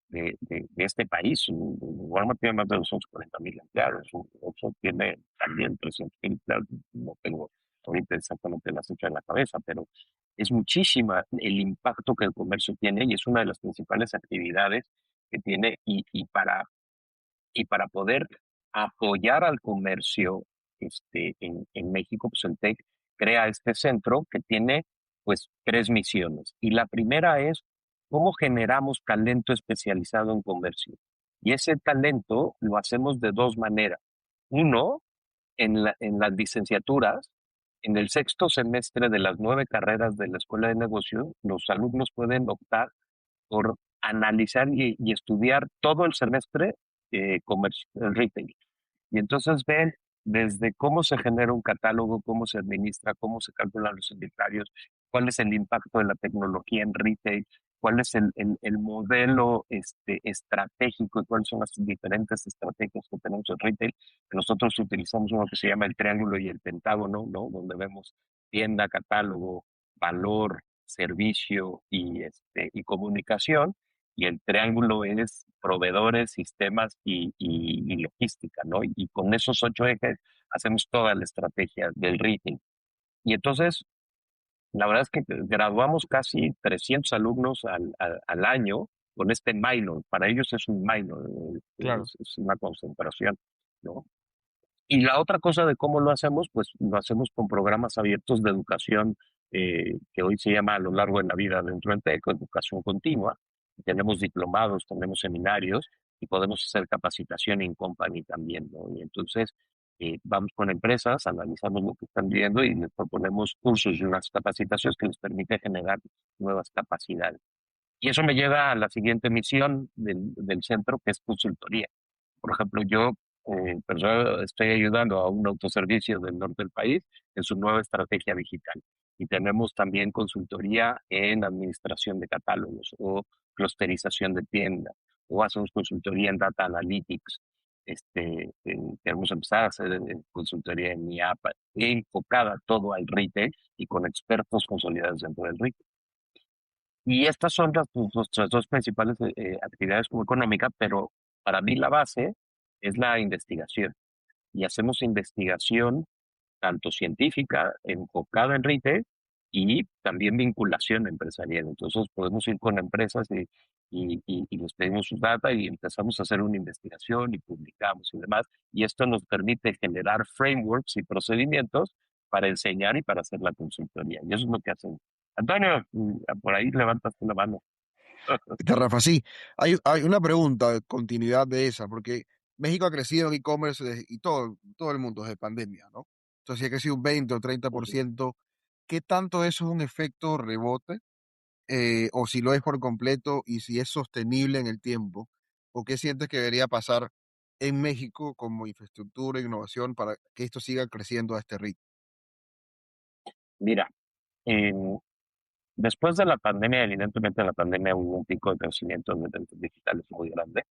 de este país. Walmart tiene más de 240,000 empleados, Oxxo tiene también 300,000 empleados, no tengo ahorita exactamente la cifra en la cabeza, pero es muchísima el impacto que el comercio tiene, y es una de las principales actividades que tiene, y para poder apoyar al comercio en México, pues el TEC crea este centro que tiene pues tres misiones. Y la primera es cómo generamos talento especializado en comercio. Y ese talento lo hacemos de dos maneras. Uno, en las licenciaturas, en el sexto semestre de las 9 carreras de la Escuela de Negocios, los alumnos pueden optar por analizar y estudiar todo el semestre comercio, el retail. Y entonces ven desde cómo se genera un catálogo, cómo se administra, cómo se calculan los inventarios, cuál es el impacto de la tecnología en retail, cuál es el modelo estratégico, y cuáles son las diferentes estrategias que tenemos en retail. Nosotros utilizamos uno que se llama el triángulo y el pentágono, ¿no? Donde vemos tienda, catálogo, valor, servicio y comunicación, y el triángulo es proveedores, sistemas y logística, ¿no? Y con esos 8 ejes hacemos toda la estrategia del retail. Y entonces, la verdad es que graduamos casi 300 alumnos al año con este minor. Para ellos es un minor, Claro. es una concentración, ¿no? Y la otra cosa de cómo lo hacemos, pues lo hacemos con programas abiertos de educación, que hoy se llama a lo largo de la vida dentro del TEC, educación continua. Tenemos diplomados, tenemos seminarios, y podemos hacer capacitación en company también, ¿no? Y entonces, Vamos con empresas, analizamos lo que están viendo y les proponemos cursos y unas capacitaciones que les permite generar nuevas capacidades. Y eso me lleva a la siguiente misión del centro, que es consultoría. Por ejemplo, yo estoy ayudando a un autoservicio del norte del país en su nueva estrategia digital. Y tenemos también consultoría en administración de catálogos o clusterización de tiendas, o hacemos consultoría en data analytics. Queremos empezar a hacer consultoría en IAPA, enfocada todo al retail y con expertos consolidados dentro del retail. Y estas son nuestras dos principales actividades como económica, pero para mí la base es la investigación. Y hacemos investigación tanto científica, enfocada en retail, y también vinculación empresarial. Entonces podemos ir con empresas y les pedimos sus data y empezamos a hacer una investigación y publicamos y demás. Y esto nos permite generar frameworks y procedimientos para enseñar y para hacer la consultoría. Y eso es lo que hacen. Antonio, por ahí levantaste la mano. Este, Rafa, sí, hay una pregunta, continuidad de esa, porque México ha crecido en e-commerce y todo el mundo desde pandemia, ¿no? Entonces, si ha crecido un 20 o 30%, ¿qué tanto eso es un efecto rebote? O si lo es por completo y si es sostenible en el tiempo, o qué sientes que debería pasar en México como infraestructura e innovación para que esto siga creciendo a este ritmo. Mira, después de la pandemia, evidentemente en la pandemia hubo un pico de crecimiento de ventas digitales muy grande,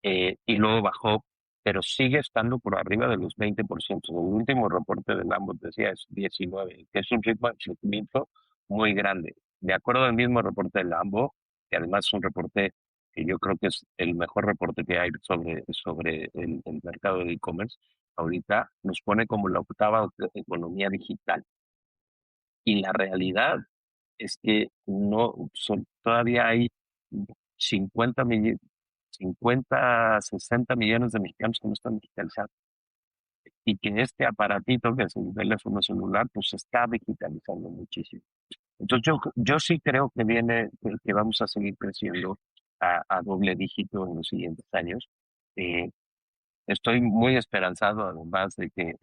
y luego bajó, pero sigue estando por arriba de los 20%. El último reporte del AMBO decía es 19, que es un ritmo de crecimiento muy grande. De acuerdo al mismo reporte del AMBO, que además es un reporte que yo creo que es el mejor reporte que hay sobre el mercado de e-commerce, ahorita nos pone como la octava economía digital. Y la realidad es que todavía hay 50 60 millones de mexicanos que no están digitalizados. Y que este aparatito, que es el teléfono celular, pues se está digitalizando muchísimo. Entonces yo sí creo que que vamos a seguir creciendo a doble dígito en los siguientes años. Eh, Estoy muy esperanzado, además de que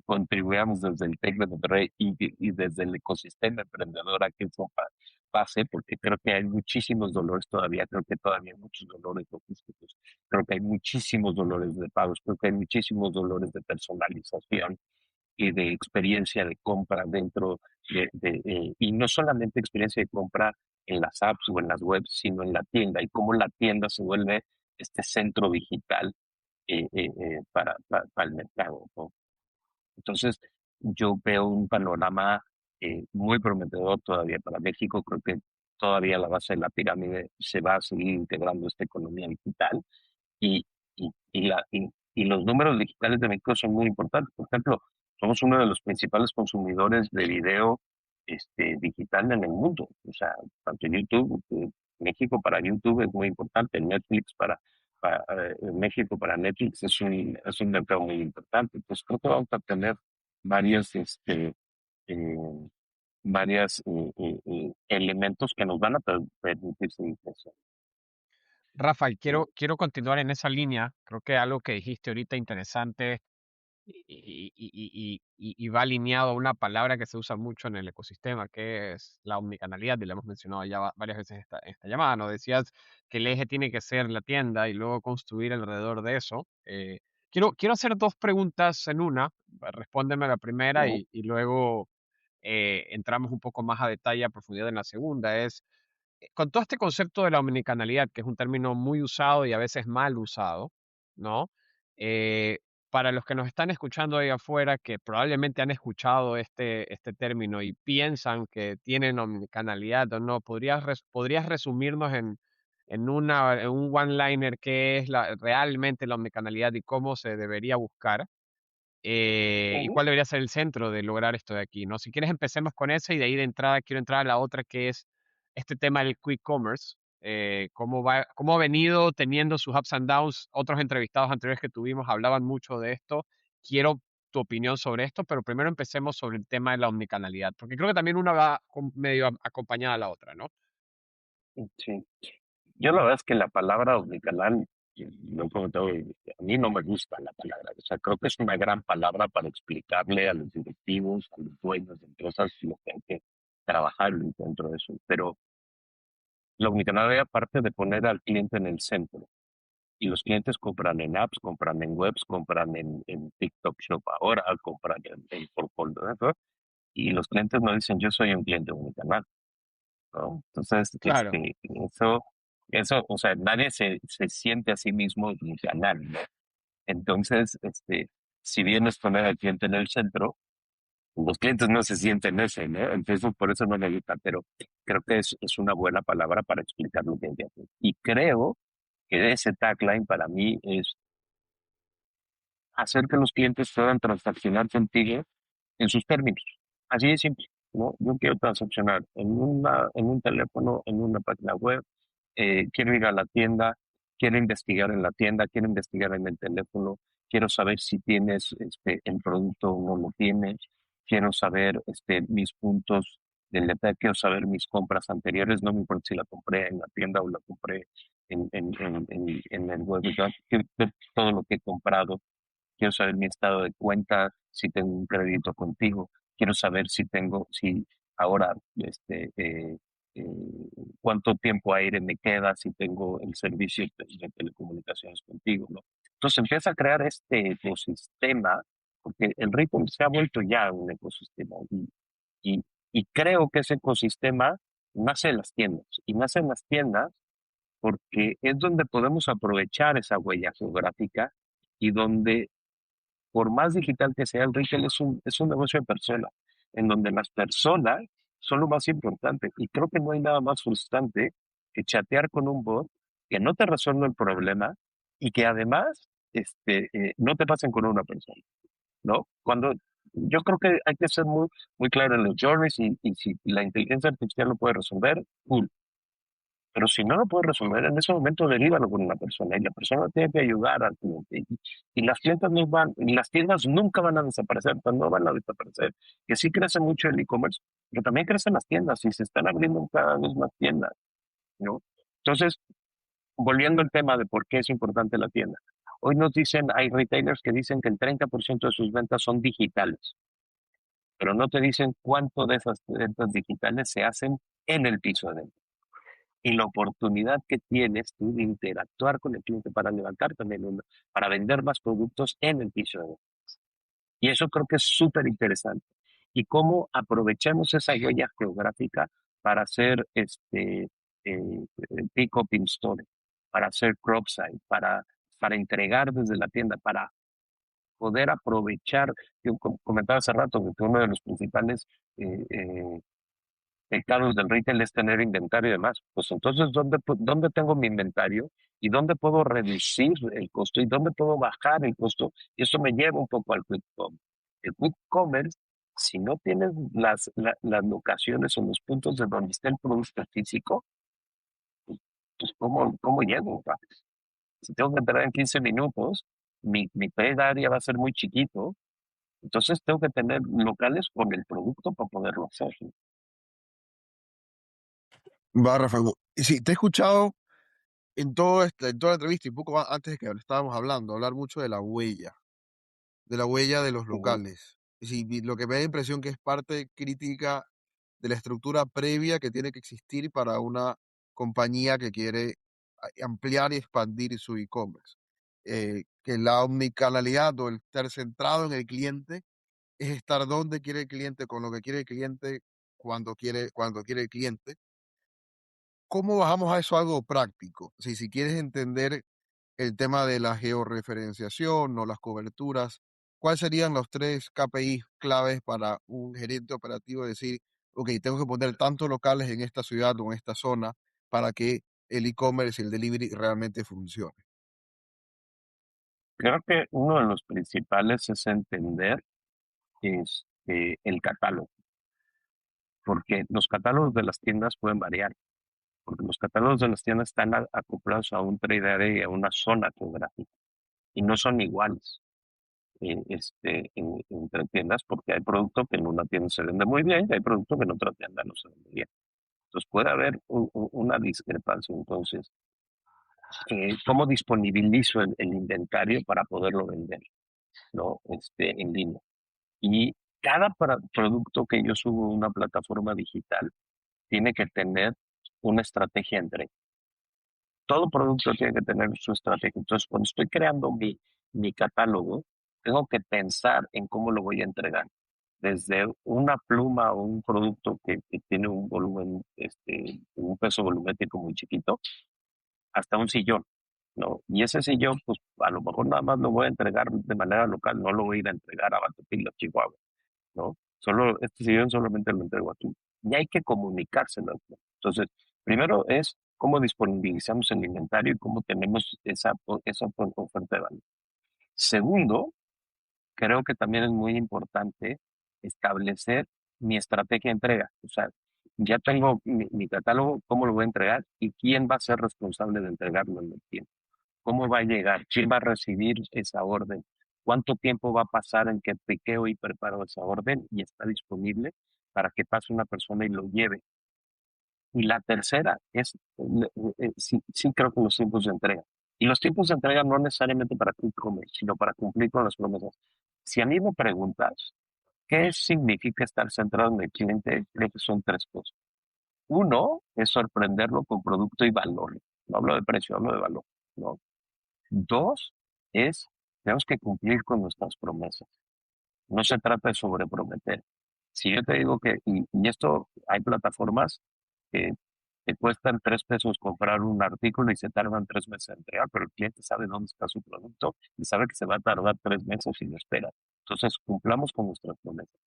contribuyamos desde el TEC de Monterrey y desde el ecosistema emprendedor a que eso pase, porque creo que hay muchísimos dolores todavía, creo que todavía hay muchos dolores logísticos, creo que hay muchísimos dolores de pagos, creo que hay muchísimos dolores de personalización y de experiencia de compra dentro y no solamente experiencia de compra en las apps o en las webs, sino en la tienda, y cómo la tienda se vuelve este centro digital para el mercado, ¿no? Entonces, yo veo un panorama muy prometedor todavía para México. Creo que todavía la base de la pirámide se va a seguir integrando esta economía digital y, y los números digitales de México son muy importantes. Por ejemplo, somos uno de los principales consumidores de video digital en el mundo. O sea, tanto YouTube, México para YouTube es muy importante, Netflix México para Netflix es un mercado muy importante. Pues creo que vamos a tener varios, eh, elementos que nos van a permitir seguir creciendo. Rafael, quiero continuar en esa línea. Creo que algo que dijiste ahorita interesante y va alineado a una palabra que se usa mucho en el ecosistema, que es la omnicanalidad, y la hemos mencionado ya varias veces en esta llamada, ¿no? Decías que el eje tiene que ser la tienda y luego construir alrededor de eso. Quiero hacer dos preguntas en una. Respóndeme la primera Ujú. y luego entramos un poco más a detalle, a profundidad en la segunda. Con todo este concepto de la omnicanalidad, que es un término muy usado y a veces mal usado, ¿no? Eh, para los que nos están escuchando ahí afuera, que probablemente han escuchado este término y piensan que tienen omnicanalidad o no, ¿podrías resumirnos en un one-liner qué es realmente la omnicanalidad y cómo se debería buscar? Y Ujú. cuál debería ser el centro de lograr esto de aquí, ¿no? Si quieres empecemos con esa y de ahí de entrada quiero entrar a la otra que es este tema del quick commerce, cómo ha venido teniendo sus ups and downs. Otros entrevistados anteriores que tuvimos hablaban mucho de esto. Quiero tu opinión sobre esto, pero primero empecemos sobre el tema de la omnicanalidad, porque creo que también una va medio acompañada a la otra, ¿no? Sí. Yo la verdad es que la palabra omnicanal lo he comentado, a mí no me gusta la palabra. O sea, creo que es una gran palabra para explicarle a los directivos, a los dueños de empresas lo que hay que trabajar dentro de eso. Pero la Omnicanal, aparte de poner al cliente en el centro, y los clientes compran en apps, compran en webs, compran en TikTok Shop ahora, compran en Portfolio, ¿no? Y los clientes no dicen, yo soy un cliente Omnicanal, ¿no? Entonces, Claro, eso, o sea, nadie se siente a sí mismo Omnicanal, ¿no? Entonces, si bien es poner al cliente en el centro, los clientes no se sienten ese, ¿no? Entonces, por eso no me gusta, pero creo que es una buena palabra para explicar lo que hay que hacer. Y creo que ese tagline para mí es hacer que los clientes puedan transaccionar contigo en sus términos. Así de simple, ¿no? Yo quiero transaccionar en un teléfono, en una página web, quiero ir a la tienda, quiero investigar en la tienda, quiero investigar en el teléfono, quiero saber si tienes el producto o no lo tienes, quiero saber mis puntos del detalle, quiero saber mis compras anteriores, no me importa si la compré en la tienda o la compré en el web, quiero ver todo lo que he comprado, quiero saber mi estado de cuenta, si tengo un crédito contigo, quiero saber si ahora, eh, cuánto tiempo aire me queda, si tengo el servicio de telecomunicaciones contigo, ¿no? Entonces empieza a crear este ecosistema, porque el retail se ha vuelto ya un ecosistema y, y creo que ese ecosistema nace en las tiendas y nace en las tiendas porque es donde podemos aprovechar esa huella geográfica y donde por más digital que sea, el retail es un negocio de personas, en donde las personas son lo más importante. Y creo que no hay nada más frustrante que chatear con un bot que no te resuelve el problema y que además no te pasen con una persona, ¿no? Cuando yo creo que hay que ser muy claro en los journeys y si la inteligencia artificial lo puede resolver, cool. Pero si no lo puede resolver, en ese momento derívalo con una persona y la persona tiene que ayudar al cliente. Y las tiendas no van, y las tiendas nunca van a desaparecer, pues no van a desaparecer. Que sí crece mucho el e-commerce, pero también crecen las tiendas y se están abriendo cada vez más tiendas, ¿no? Entonces, volviendo al tema de por qué es importante la tienda. Hoy nos dicen, hay retailers que dicen que el 30% de sus ventas son digitales, pero no te dicen cuánto de esas ventas digitales se hacen en el piso de venta y la oportunidad que tienes tú de interactuar con el cliente para levantar también para vender más productos en el piso de venta. Y eso creo que es súper interesante. Y cómo aprovechamos esa huella geográfica para hacer pick-up in store, para hacer crop site, para entregar desde la tienda, para poder aprovechar. Yo comentaba hace rato que uno de los principales eh, eh, pecados del retail es tener inventario y demás. Pues entonces, ¿dónde tengo mi inventario? ¿Y dónde puedo reducir el costo? ¿Y dónde puedo bajar el costo? Y eso me lleva un poco al quick commerce. El quick commerce, si no tienes las locaciones o los puntos de donde está el producto físico, pues ¿cómo llego? ¿Va? Si tengo que entrar en 15 minutos, mi trade area va a ser muy chiquito, entonces tengo que tener locales con el producto para poderlo hacer. Va, Rafa. Y sí, te he escuchado en toda la entrevista y un poco antes de que estábamos hablando, hablar mucho de la huella de los Ujú. locales. Y sí, lo que me da la impresión que es parte crítica de la estructura previa que tiene que existir para una compañía que quiere ampliar y expandir su e-commerce. Que la omnicanalidad o el estar centrado en el cliente es estar donde quiere el cliente, con lo que quiere el cliente, cuando quiere el cliente. ¿Cómo bajamos a eso a algo práctico? Si quieres entender el tema de la georreferenciación o las coberturas, ¿cuáles serían los 3 KPIs claves para un gerente operativo decir, ok, tengo que poner tantos locales en esta ciudad o en esta zona para que el e-commerce y el delivery realmente funcione? Creo que uno de los principales es entender el catálogo, porque los catálogos de las tiendas pueden variar, porque los catálogos de las tiendas están acoplados a un trade area y a una zona geográfica y no son iguales entre tiendas porque hay producto que en una tienda se vende muy bien y hay producto que en otra tienda no se vende bien. Entonces puede haber una discrepancia. Entonces, cómo disponibilizo el inventario para poderlo vender, ¿no? En línea. Y cada producto que yo subo a una plataforma digital tiene que tener una estrategia entre. Todo producto tiene que tener su estrategia. Entonces, cuando estoy creando mi catálogo, tengo que pensar en cómo lo voy a entregar. Desde una pluma o un producto que tiene un volumen, un peso volumétrico muy chiquito, hasta un sillón, ¿no? Y ese sillón, pues a lo mejor nada más lo voy a entregar de manera local, no lo voy a ir a entregar a Batopila, Chihuahua, ¿no? Solo, este sillón solamente lo entrego aquí. Y hay que comunicárselo. Entonces, primero es cómo disponibilizamos el inventario y cómo tenemos esa oferta de valor. Segundo, creo que también es muy importante establecer mi estrategia de entrega. O sea, ya tengo mi catálogo, cómo lo voy a entregar y quién va a ser responsable de entregarlo en el tiempo. ¿Cómo va a llegar? ¿Quién va a recibir esa orden? ¿Cuánto tiempo va a pasar en que piqueo y preparo esa orden y está disponible para que pase una persona y lo lleve? Y la tercera es, sí creo que los tiempos de entrega. Y los tiempos de entrega no necesariamente para quick commerce, sino para cumplir con las promesas. Si a mí me preguntas, ¿qué significa estar centrado en el cliente? Creo que son tres cosas. Uno es sorprenderlo con producto y valor. No hablo de precio, hablo de valor, ¿no? Dos es, tenemos que cumplir con nuestras promesas. No se trata de sobreprometer. Si yo te digo y esto, hay plataformas que te cuestan 3 pesos comprar un artículo y se tardan 3 meses en entregar, pero el cliente sabe dónde está su producto y sabe que se va a tardar 3 meses y lo espera. Entonces, cumplamos con nuestras promesas.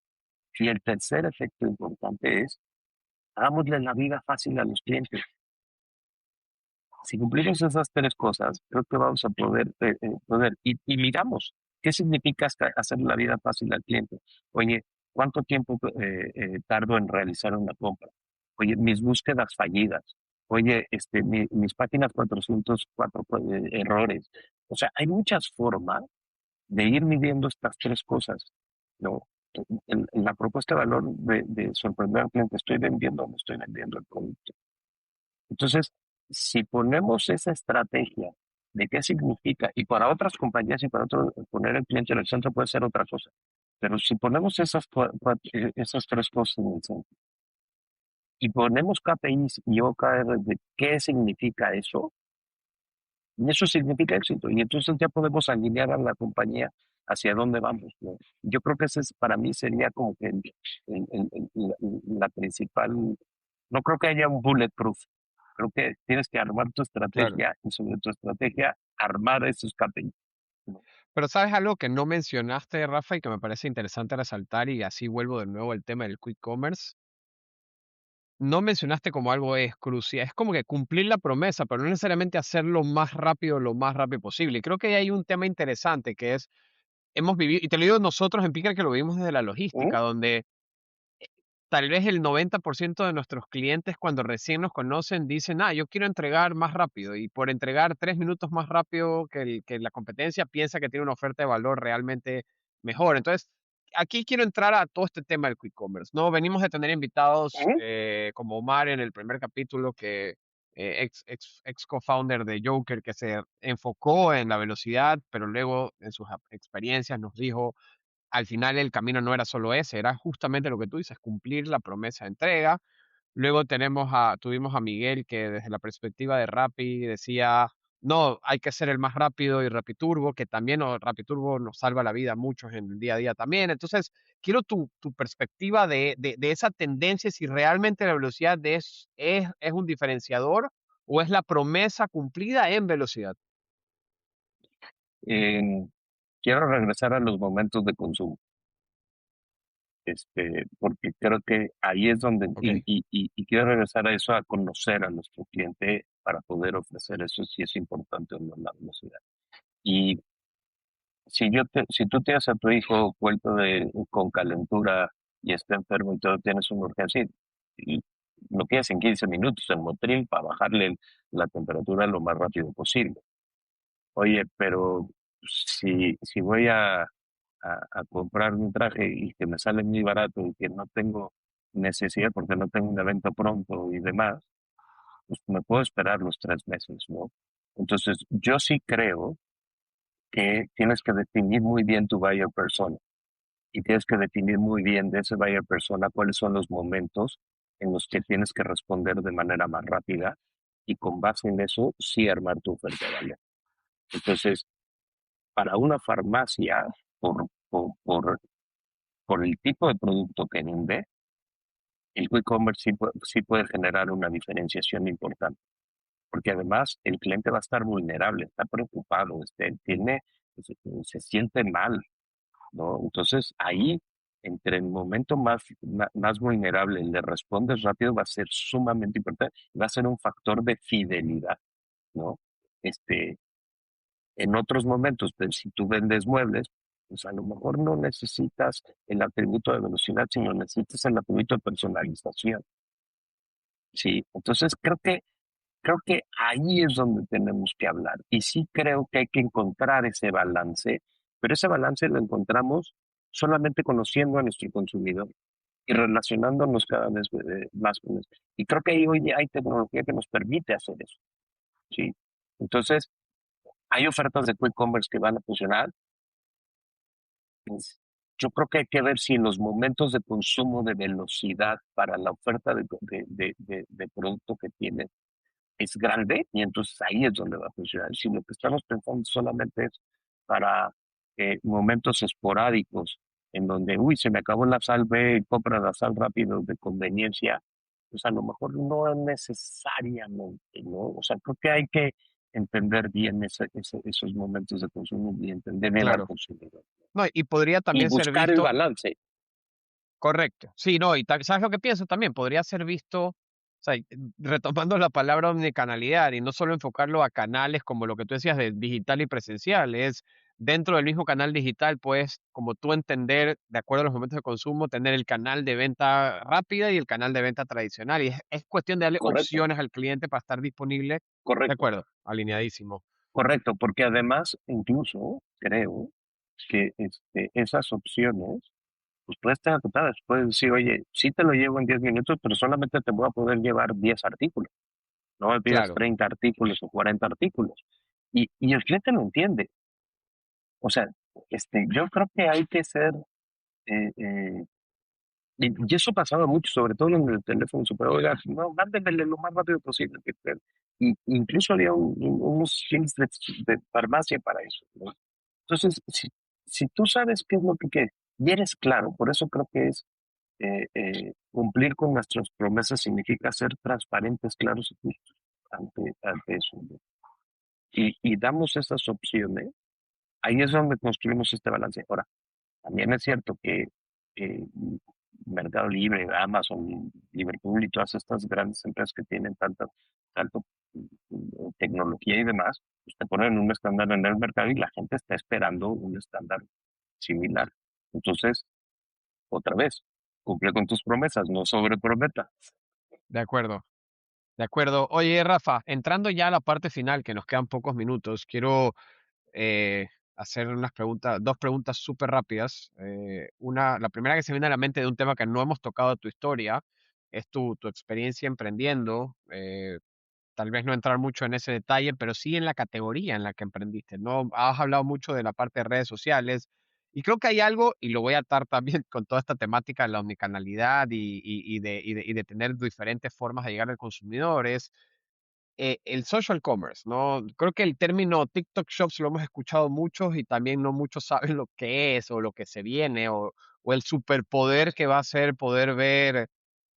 Y el tercer efecto importante es, hagámosle la vida fácil a los clientes. Si cumplimos esas tres cosas, creo que vamos a poder y miramos qué significa hacer la vida fácil al cliente. Oye, ¿cuánto tiempo tardo en realizar una compra? Oye, mis búsquedas fallidas. Oye, mis páginas 404 errores. O sea, hay muchas formas de ir midiendo estas tres cosas, ¿no? En la propuesta de valor de sorprender al cliente, ¿estoy vendiendo o no estoy vendiendo el producto? Entonces, si ponemos esa estrategia de qué significa, y para otras compañías y para otros, poner el cliente en el centro puede ser otra cosa, pero si ponemos esas tres cosas en el centro y ponemos KPIs y OKR de qué significa eso, y eso significa éxito, y entonces ya podemos alinear a la compañía hacia dónde vamos, ¿no? Yo creo que ese para mí sería como que la principal, no creo que haya un bulletproof. Creo que tienes que armar tu Claro. estrategia y sobre tu estrategia armar esos KPIs, ¿no? Pero sabes algo que no mencionaste, Rafa, y que me parece interesante resaltar, y así vuelvo de nuevo al tema del quick commerce. No mencionaste como algo es crucial, es como que cumplir la promesa, pero no necesariamente hacerlo más rápido, lo más rápido posible. Y creo que ahí hay un tema interesante que es, hemos vivido, y te lo digo nosotros en Picker que lo vivimos desde la ¿Mm? logística, donde tal vez el 90% de nuestros clientes cuando recién nos conocen dicen, yo quiero entregar más rápido y por entregar 3 minutos más rápido que la competencia piensa que tiene una oferta de valor realmente mejor. Entonces, aquí quiero entrar a todo este tema del quick commerce, ¿no? Venimos de tener invitados ¿Mm? como Omar en el primer capítulo, que ex co-founder de Joker, que se enfocó en la velocidad, pero luego en sus experiencias nos dijo al final el camino no era solo ese, era justamente lo que tú dices, cumplir la promesa de entrega. Luego tuvimos a Miguel que desde la perspectiva de Rappi decía, no, hay que ser el más rápido y Rapiturbo, que también Rapiturbo nos salva la vida a muchos en el día a día también. Entonces, quiero tu perspectiva de esa tendencia, si realmente la velocidad es un diferenciador o es la promesa cumplida en velocidad. En- Quiero regresar a los momentos de consumo, porque creo que ahí es donde, Ok. y quiero regresar a eso, a conocer a nuestro cliente para poder ofrecer eso, si es importante o no la velocidad. Y si tú tienes a tu hijo vuelto con calentura y está enfermo y todo, tienes una urgencia y lo quieres en 15 minutos en Motril para bajarle la temperatura lo más rápido posible. Oye, pero si voy a comprar un traje y que me sale muy barato y que no tengo necesidad porque no tengo un evento pronto y demás, pues me puedo esperar los 3 meses, ¿no? Entonces, yo sí creo que tienes que definir muy bien tu buyer persona y tienes que definir muy bien de ese buyer persona cuáles son los momentos en los que tienes que responder de manera más rápida y con base en eso sí armar tu oferta de valor. Entonces, para una farmacia, por, por, por, por el tipo de producto que vende, el quick commerce sí puede generar una diferenciación importante, porque además el cliente va a estar vulnerable, está preocupado, se siente mal, ¿no? Entonces ahí, entre el momento más vulnerable, el de respondes rápido va a ser sumamente importante, va a ser un factor de fidelidad, ¿no? Este, en otros momentos, pues, si tú vendes muebles, pues a lo mejor no necesitas el atributo de velocidad, sino necesitas el atributo de personalización. Sí, entonces creo que ahí es donde tenemos que hablar. Y sí creo que hay que encontrar ese balance, pero ese balance lo encontramos solamente conociendo a nuestro consumidor y relacionándonos cada vez más con él. Y creo que ahí hoy hay tecnología que nos permite hacer eso. Sí. Entonces, hay ofertas de quick commerce que van a funcionar. Pues, yo creo que hay que ver si en los momentos de consumo de velocidad para la oferta de producto que tiene es grande y entonces ahí es donde va a funcionar. Si lo que estamos pensando solamente es para momentos esporádicos en donde, uy, se me acabó la sal, ve y compra la sal rápido de conveniencia, pues a lo mejor no es necesariamente, ¿no? O sea, creo que hay que entender bien esos momentos de consumo y entender bien al Claro. consumidor No, y podría y también ser buscar el visto. balance. Correcto. Sí, no, y ¿sabes lo que pienso también? Podría ser visto, o sea, retomando la palabra omnicanalidad y no solo enfocarlo a canales como lo que tú decías de digital y presencial, es dentro del mismo canal digital, pues, como tú entender, de acuerdo a los momentos de consumo, tener el canal de venta rápida y el canal de venta tradicional. Y es cuestión de darle Correcto, opciones al cliente para estar disponible. De correcto, acuerdo, alineadísimo. correcto, porque además incluso creo que esas opciones, pues puedes estar acotadas. Puedes decir, oye, sí te lo llevo en 10 minutos, pero solamente te voy a poder llevar 10 artículos. No me pidas Claro, 30 artículos o 40 artículos. Y el cliente lo entiende. O sea, yo creo que hay que ser, eh, eh, y eso pasaba mucho, sobre todo en el teléfono super, oiga, no, mándenmele lo más rápido posible. Y incluso había unos kits de farmacia para eso, ¿no? Entonces, si tú sabes qué es lo que quieres y eres claro, por eso creo que es cumplir con nuestras promesas significa ser transparentes, claros y justos ante eso, ¿no? Y damos esas opciones, ahí es donde construimos este balance. Ahora, también es cierto que eh, Mercado Libre, Amazon, Liverpool y todas estas grandes empresas que tienen tanto tecnología y demás, pues te ponen un estándar en el mercado y la gente está esperando un estándar similar. Entonces, otra vez, cumple con tus promesas, no sobreprometa. de acuerdo. De acuerdo. Oye, Rafa, entrando ya a la parte final, que nos quedan pocos minutos, quiero eh, hacer unas preguntas, dos preguntas súper rápidas. La primera que se viene a la mente de un tema que no hemos tocado de tu historia, es tu experiencia emprendiendo. Tal vez no entrar mucho en ese detalle, pero sí en la categoría en la que emprendiste, ¿no? Has hablado mucho de la parte de redes sociales y creo que hay algo, y lo voy a atar también con toda esta temática de la omnicanalidad y de tener diferentes formas de llegar al consumidor, es el social commerce, ¿no? Creo que el término TikTok Shops lo hemos escuchado muchos y también no muchos saben lo que es o lo que se viene o el superpoder que va a ser poder ver.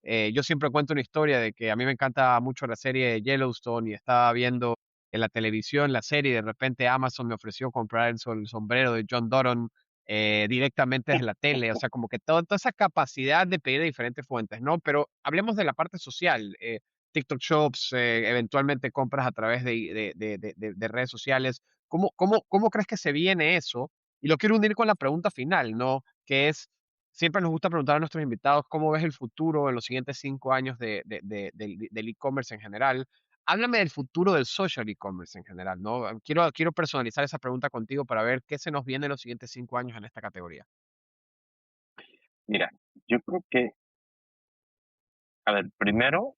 Yo siempre cuento una historia de que a mí me encanta mucho la serie de Yellowstone y estaba viendo en la televisión la serie y de repente Amazon me ofreció comprar el sombrero de John Doron directamente desde la tele, o sea, como que toda esa capacidad de pedir de diferentes fuentes, ¿no? Pero hablemos de la parte social. TikTok Shops, eventualmente compras a través de redes sociales. ¿Cómo crees que se viene eso? Y lo quiero unir con la pregunta final, ¿no? Que es, siempre nos gusta preguntar a nuestros invitados cómo ves el futuro en los siguientes 5 años del e-commerce en general. Háblame del futuro del social e-commerce en general, ¿no? Quiero personalizar esa pregunta contigo para ver qué se nos viene en los siguientes 5 años en esta categoría. Mira, yo creo que, a ver, primero,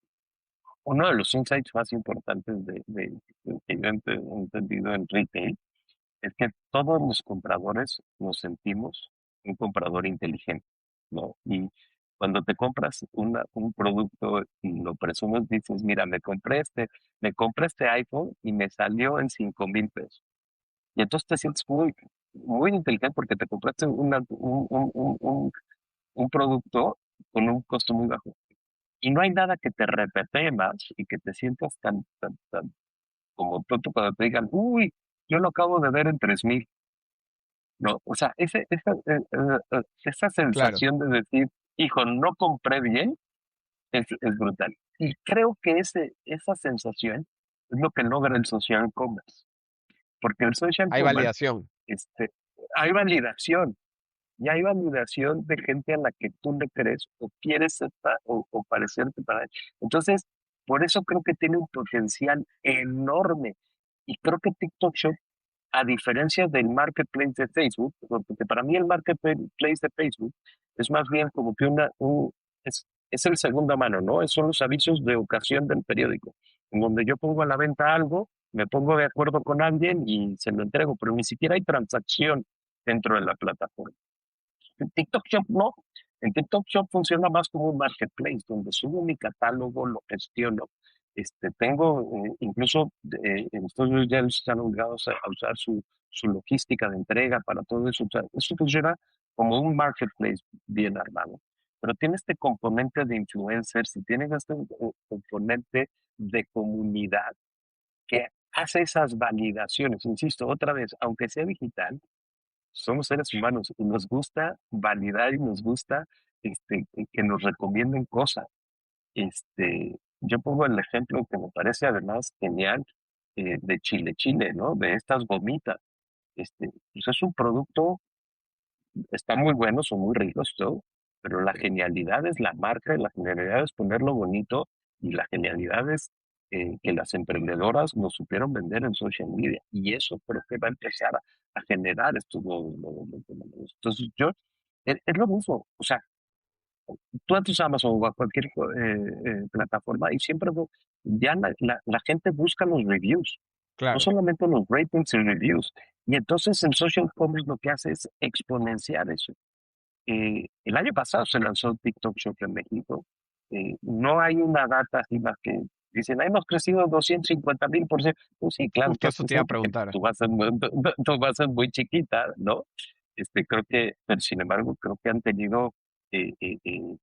uno de los insights más importantes que yo he entendido en retail es que todos los compradores nos sentimos un comprador inteligente, ¿no? Y cuando te compras un producto y lo presumes, dices, mira, me compré este iPhone y me salió en 5,000 pesos. Y entonces te sientes muy inteligente porque te compraste un producto con un costo muy bajo. Y no hay nada que te repete más y que te sientas tan como tonto cuando te digan, uy, yo lo acabo de ver en 3,000. No, o sea, esa Claro, sensación de decir, hijo, no compré bien, es brutal. Y creo que esa sensación es lo que logra el social commerce. Porque el social hay commerce, validación. este, hay validación. Y hay validación de gente a la que tú le crees o quieres estar o parecerte para él. Entonces, por eso creo que tiene un potencial enorme. Y creo que TikTok Shop, a diferencia del marketplace de Facebook, porque para mí el marketplace de Facebook es más bien como que es el segunda mano, ¿no? Son los avisos de ocasión del periódico, en donde yo pongo a la venta algo, me pongo de acuerdo con alguien y se lo entrego, pero ni siquiera hay transacción dentro de la plataforma. En TikTok Shop no. En TikTok Shop funciona más como un marketplace, donde subo mi catálogo, lo gestiono. Tengo, incluso en Estados Unidos ya están obligados a usar su logística de entrega para todo eso. O sea, eso funciona como un marketplace bien armado. Pero tiene este componente de influencers y tiene este componente de comunidad que hace esas validaciones. Insisto, otra vez, aunque sea digital, somos seres humanos y nos gusta validar y nos gusta que nos recomienden cosas. Yo pongo el ejemplo que me parece además genial de Chile, ¿no? De estas gomitas. Pues es un producto, está muy bueno, son muy ricos, todo, pero la genialidad es la marca, y la genialidad es ponerlo bonito y la genialidad es que las emprendedoras nos supieron vender en social media y eso creo que va a empezar a generar estos nuevos fenómenos. Entonces es lo mismo, o sea, tú entras a Amazon o a cualquier plataforma y siempre ya la gente busca los reviews, no Claro. solamente los ratings y reviews. Y entonces el social commerce lo que hace es exponenciar eso. El año pasado se lanzó TikTok Shop en México. No hay una data así más que dicen, hemos crecido 250,000%. Pues sí, claro que Justo ha eso te iba crecido a porque preguntar. tu base es muy chiquita, ¿no? Creo que, pero sin embargo, creo que han tenido eh, eh, eh,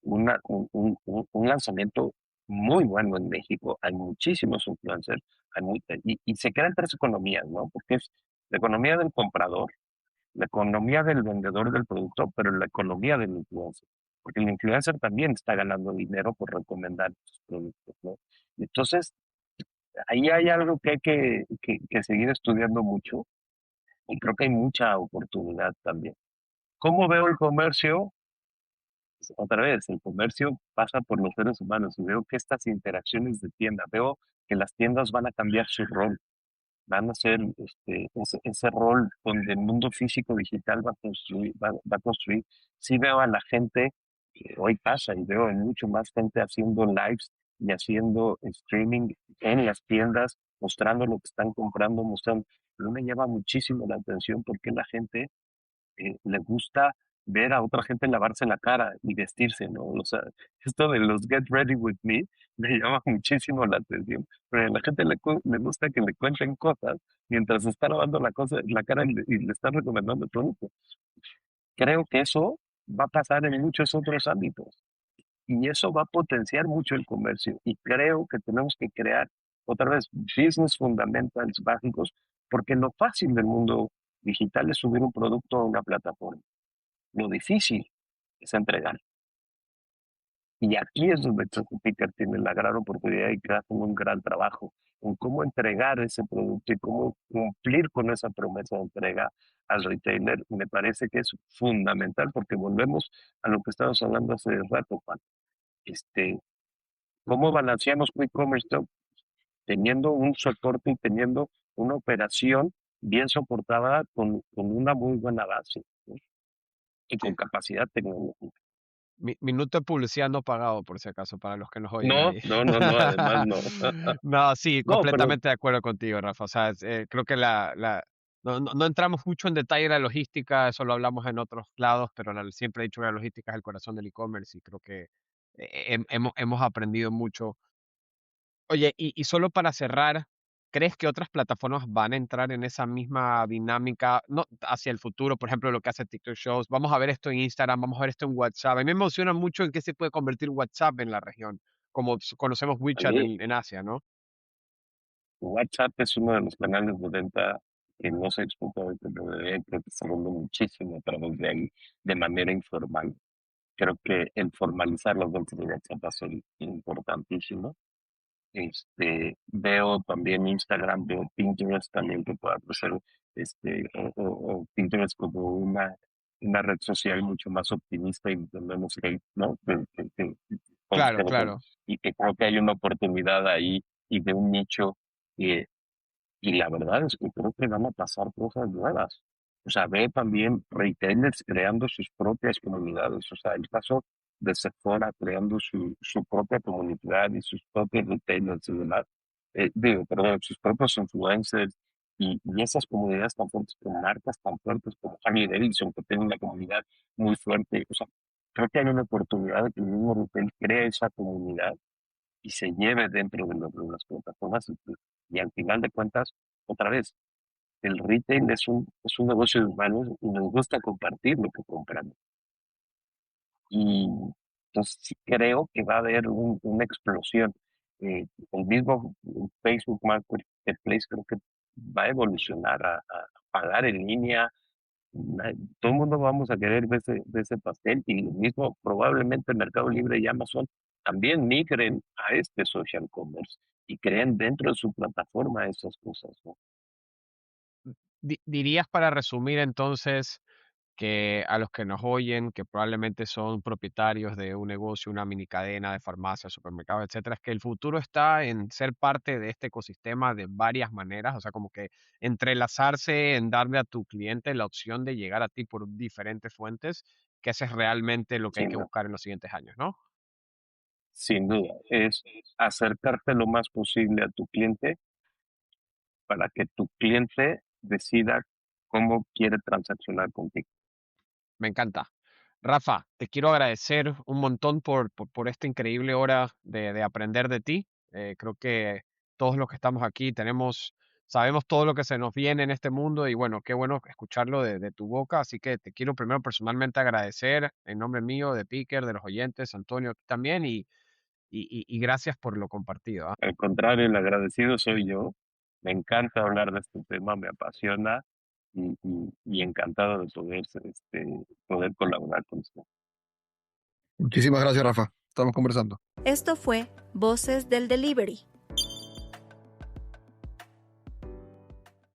un lanzamiento muy bueno en México. Hay muchísimos influencers y se crean tres economías, ¿no? Porque es la economía del comprador, la economía del vendedor del producto, pero la economía del influencer. Porque el influencer también está ganando dinero por recomendar sus productos, ¿no? Entonces, ahí hay algo que hay que seguir estudiando mucho y creo que hay mucha oportunidad también. ¿Cómo veo el comercio? Otra vez, el comercio pasa por los seres humanos y veo que estas interacciones de tienda, veo que las tiendas van a cambiar su rol, van a ser ese rol donde el mundo físico digital va a construir. Sí veo a la gente, que hoy pasa y veo mucho más gente haciendo lives y haciendo streaming en las tiendas, mostrando lo que están comprando, mostrando. Pero me llama muchísimo la atención porque la gente le gusta ver a otra gente lavarse la cara y vestirse, ¿no? O sea, esto de los get ready with me me llama muchísimo la atención. Pero a la gente le gusta que le cuenten cosas mientras se está lavando la cara y le están recomendando el producto. Creo que eso va a pasar en muchos otros ámbitos y eso va a potenciar mucho el comercio. Y creo que tenemos que crear otra vez business fundamentals básicos porque lo fácil del mundo digital es subir un producto a una plataforma. Lo difícil es entregar. Y aquí es donde Picker tiene la gran oportunidad y que hacen un gran trabajo en cómo entregar ese producto y cómo cumplir con esa promesa de entrega al retailer. Me parece que es fundamental porque volvemos a lo que estábamos hablando hace rato, Juan. Este, ¿Cómo balanceamos Quick Commerce Shop? Teniendo un soporte y teniendo una operación bien soportada con una muy buena base, ¿no? Y con Sí. capacidad tecnológica. Minuto de publicidad no pagado, por si acaso, para los que nos oyen No, ahí. no, no, no, además no. No, sí, No, pero completamente de acuerdo contigo, Rafa. O sea, creo que no entramos mucho en detalle de la logística, eso lo hablamos en otros lados, pero siempre he dicho que la logística es el corazón del e-commerce y creo que hemos aprendido mucho. Oye, y solo para cerrar, ¿crees que otras plataformas van a entrar en esa misma dinámica, no, hacia el futuro? Por ejemplo, lo que hace TikTok Shows. Vamos a ver esto en Instagram, vamos a ver esto en WhatsApp. A mí me emociona mucho en qué se puede convertir WhatsApp en la región, como conocemos a WeChat mí en Asia, ¿no? WhatsApp es uno de los canales de venta que no se explota hoy, pero creo que está dando muchísimo a través de ahí, de manera informal. Creo que el formalizar las ventas de WhatsApp va a ser importantísimo. Veo también Instagram, veo Pinterest también que pueda crecer, o Pinterest como una red social mucho más optimista y de menos hate, ¿no? Claro, Creo claro. y que creo que hay una oportunidad ahí y de un nicho, eh, y la verdad es que creo que van a pasar cosas nuevas. O sea, ve también retailers creando sus propias comunidades. O sea, el caso de Sephora creando su propia comunidad y sus propios retailers y demás. Perdón, sus propios influencers y esas comunidades tan fuertes con marcas tan fuertes como Harley Davidson, que tiene una comunidad muy fuerte. O sea, creo que hay una oportunidad de que el mismo retail cree esa comunidad y se lleve dentro de, de las plataformas y al final de cuentas, otra vez, el retail es un negocio de humanos y nos gusta compartir lo que compramos. Y entonces sí creo que va a haber una explosión. El mismo Facebook Marketplace creo que va a evolucionar a pagar en línea. Todo el mundo vamos a querer de ese pastel y lo mismo probablemente Mercado Libre y Amazon también migren a este social commerce y creen dentro de su plataforma esas cosas, ¿no? Dirías para resumir entonces que a los que nos oyen, que probablemente son propietarios de un negocio, una mini cadena de farmacia, supermercados, etcétera, es que el futuro está en ser parte de este ecosistema de varias maneras, o sea, como que entrelazarse en darle a tu cliente la opción de llegar a ti por diferentes fuentes, que ese es realmente lo que hay Sin, que buscar en los siguientes años, ¿no? sin duda, es acercarte lo más posible a tu cliente para que tu cliente decida cómo quiere transaccionar contigo. Me encanta. Rafa, te quiero agradecer un montón por esta increíble hora de aprender de ti. Creo que todos los que estamos aquí sabemos todo lo que se nos viene en este mundo y bueno, qué bueno escucharlo de tu boca. Así que te quiero primero personalmente agradecer en nombre mío, de Picker, de los oyentes, Antonio también y gracias por lo compartido, ¿ah? Al contrario, el agradecido soy yo. Me encanta hablar de este tema, me apasiona y encantado de poder, poder colaborar con usted. Muchísimas gracias, Rafa. Estamos conversando. Esto fue Voces del Delivery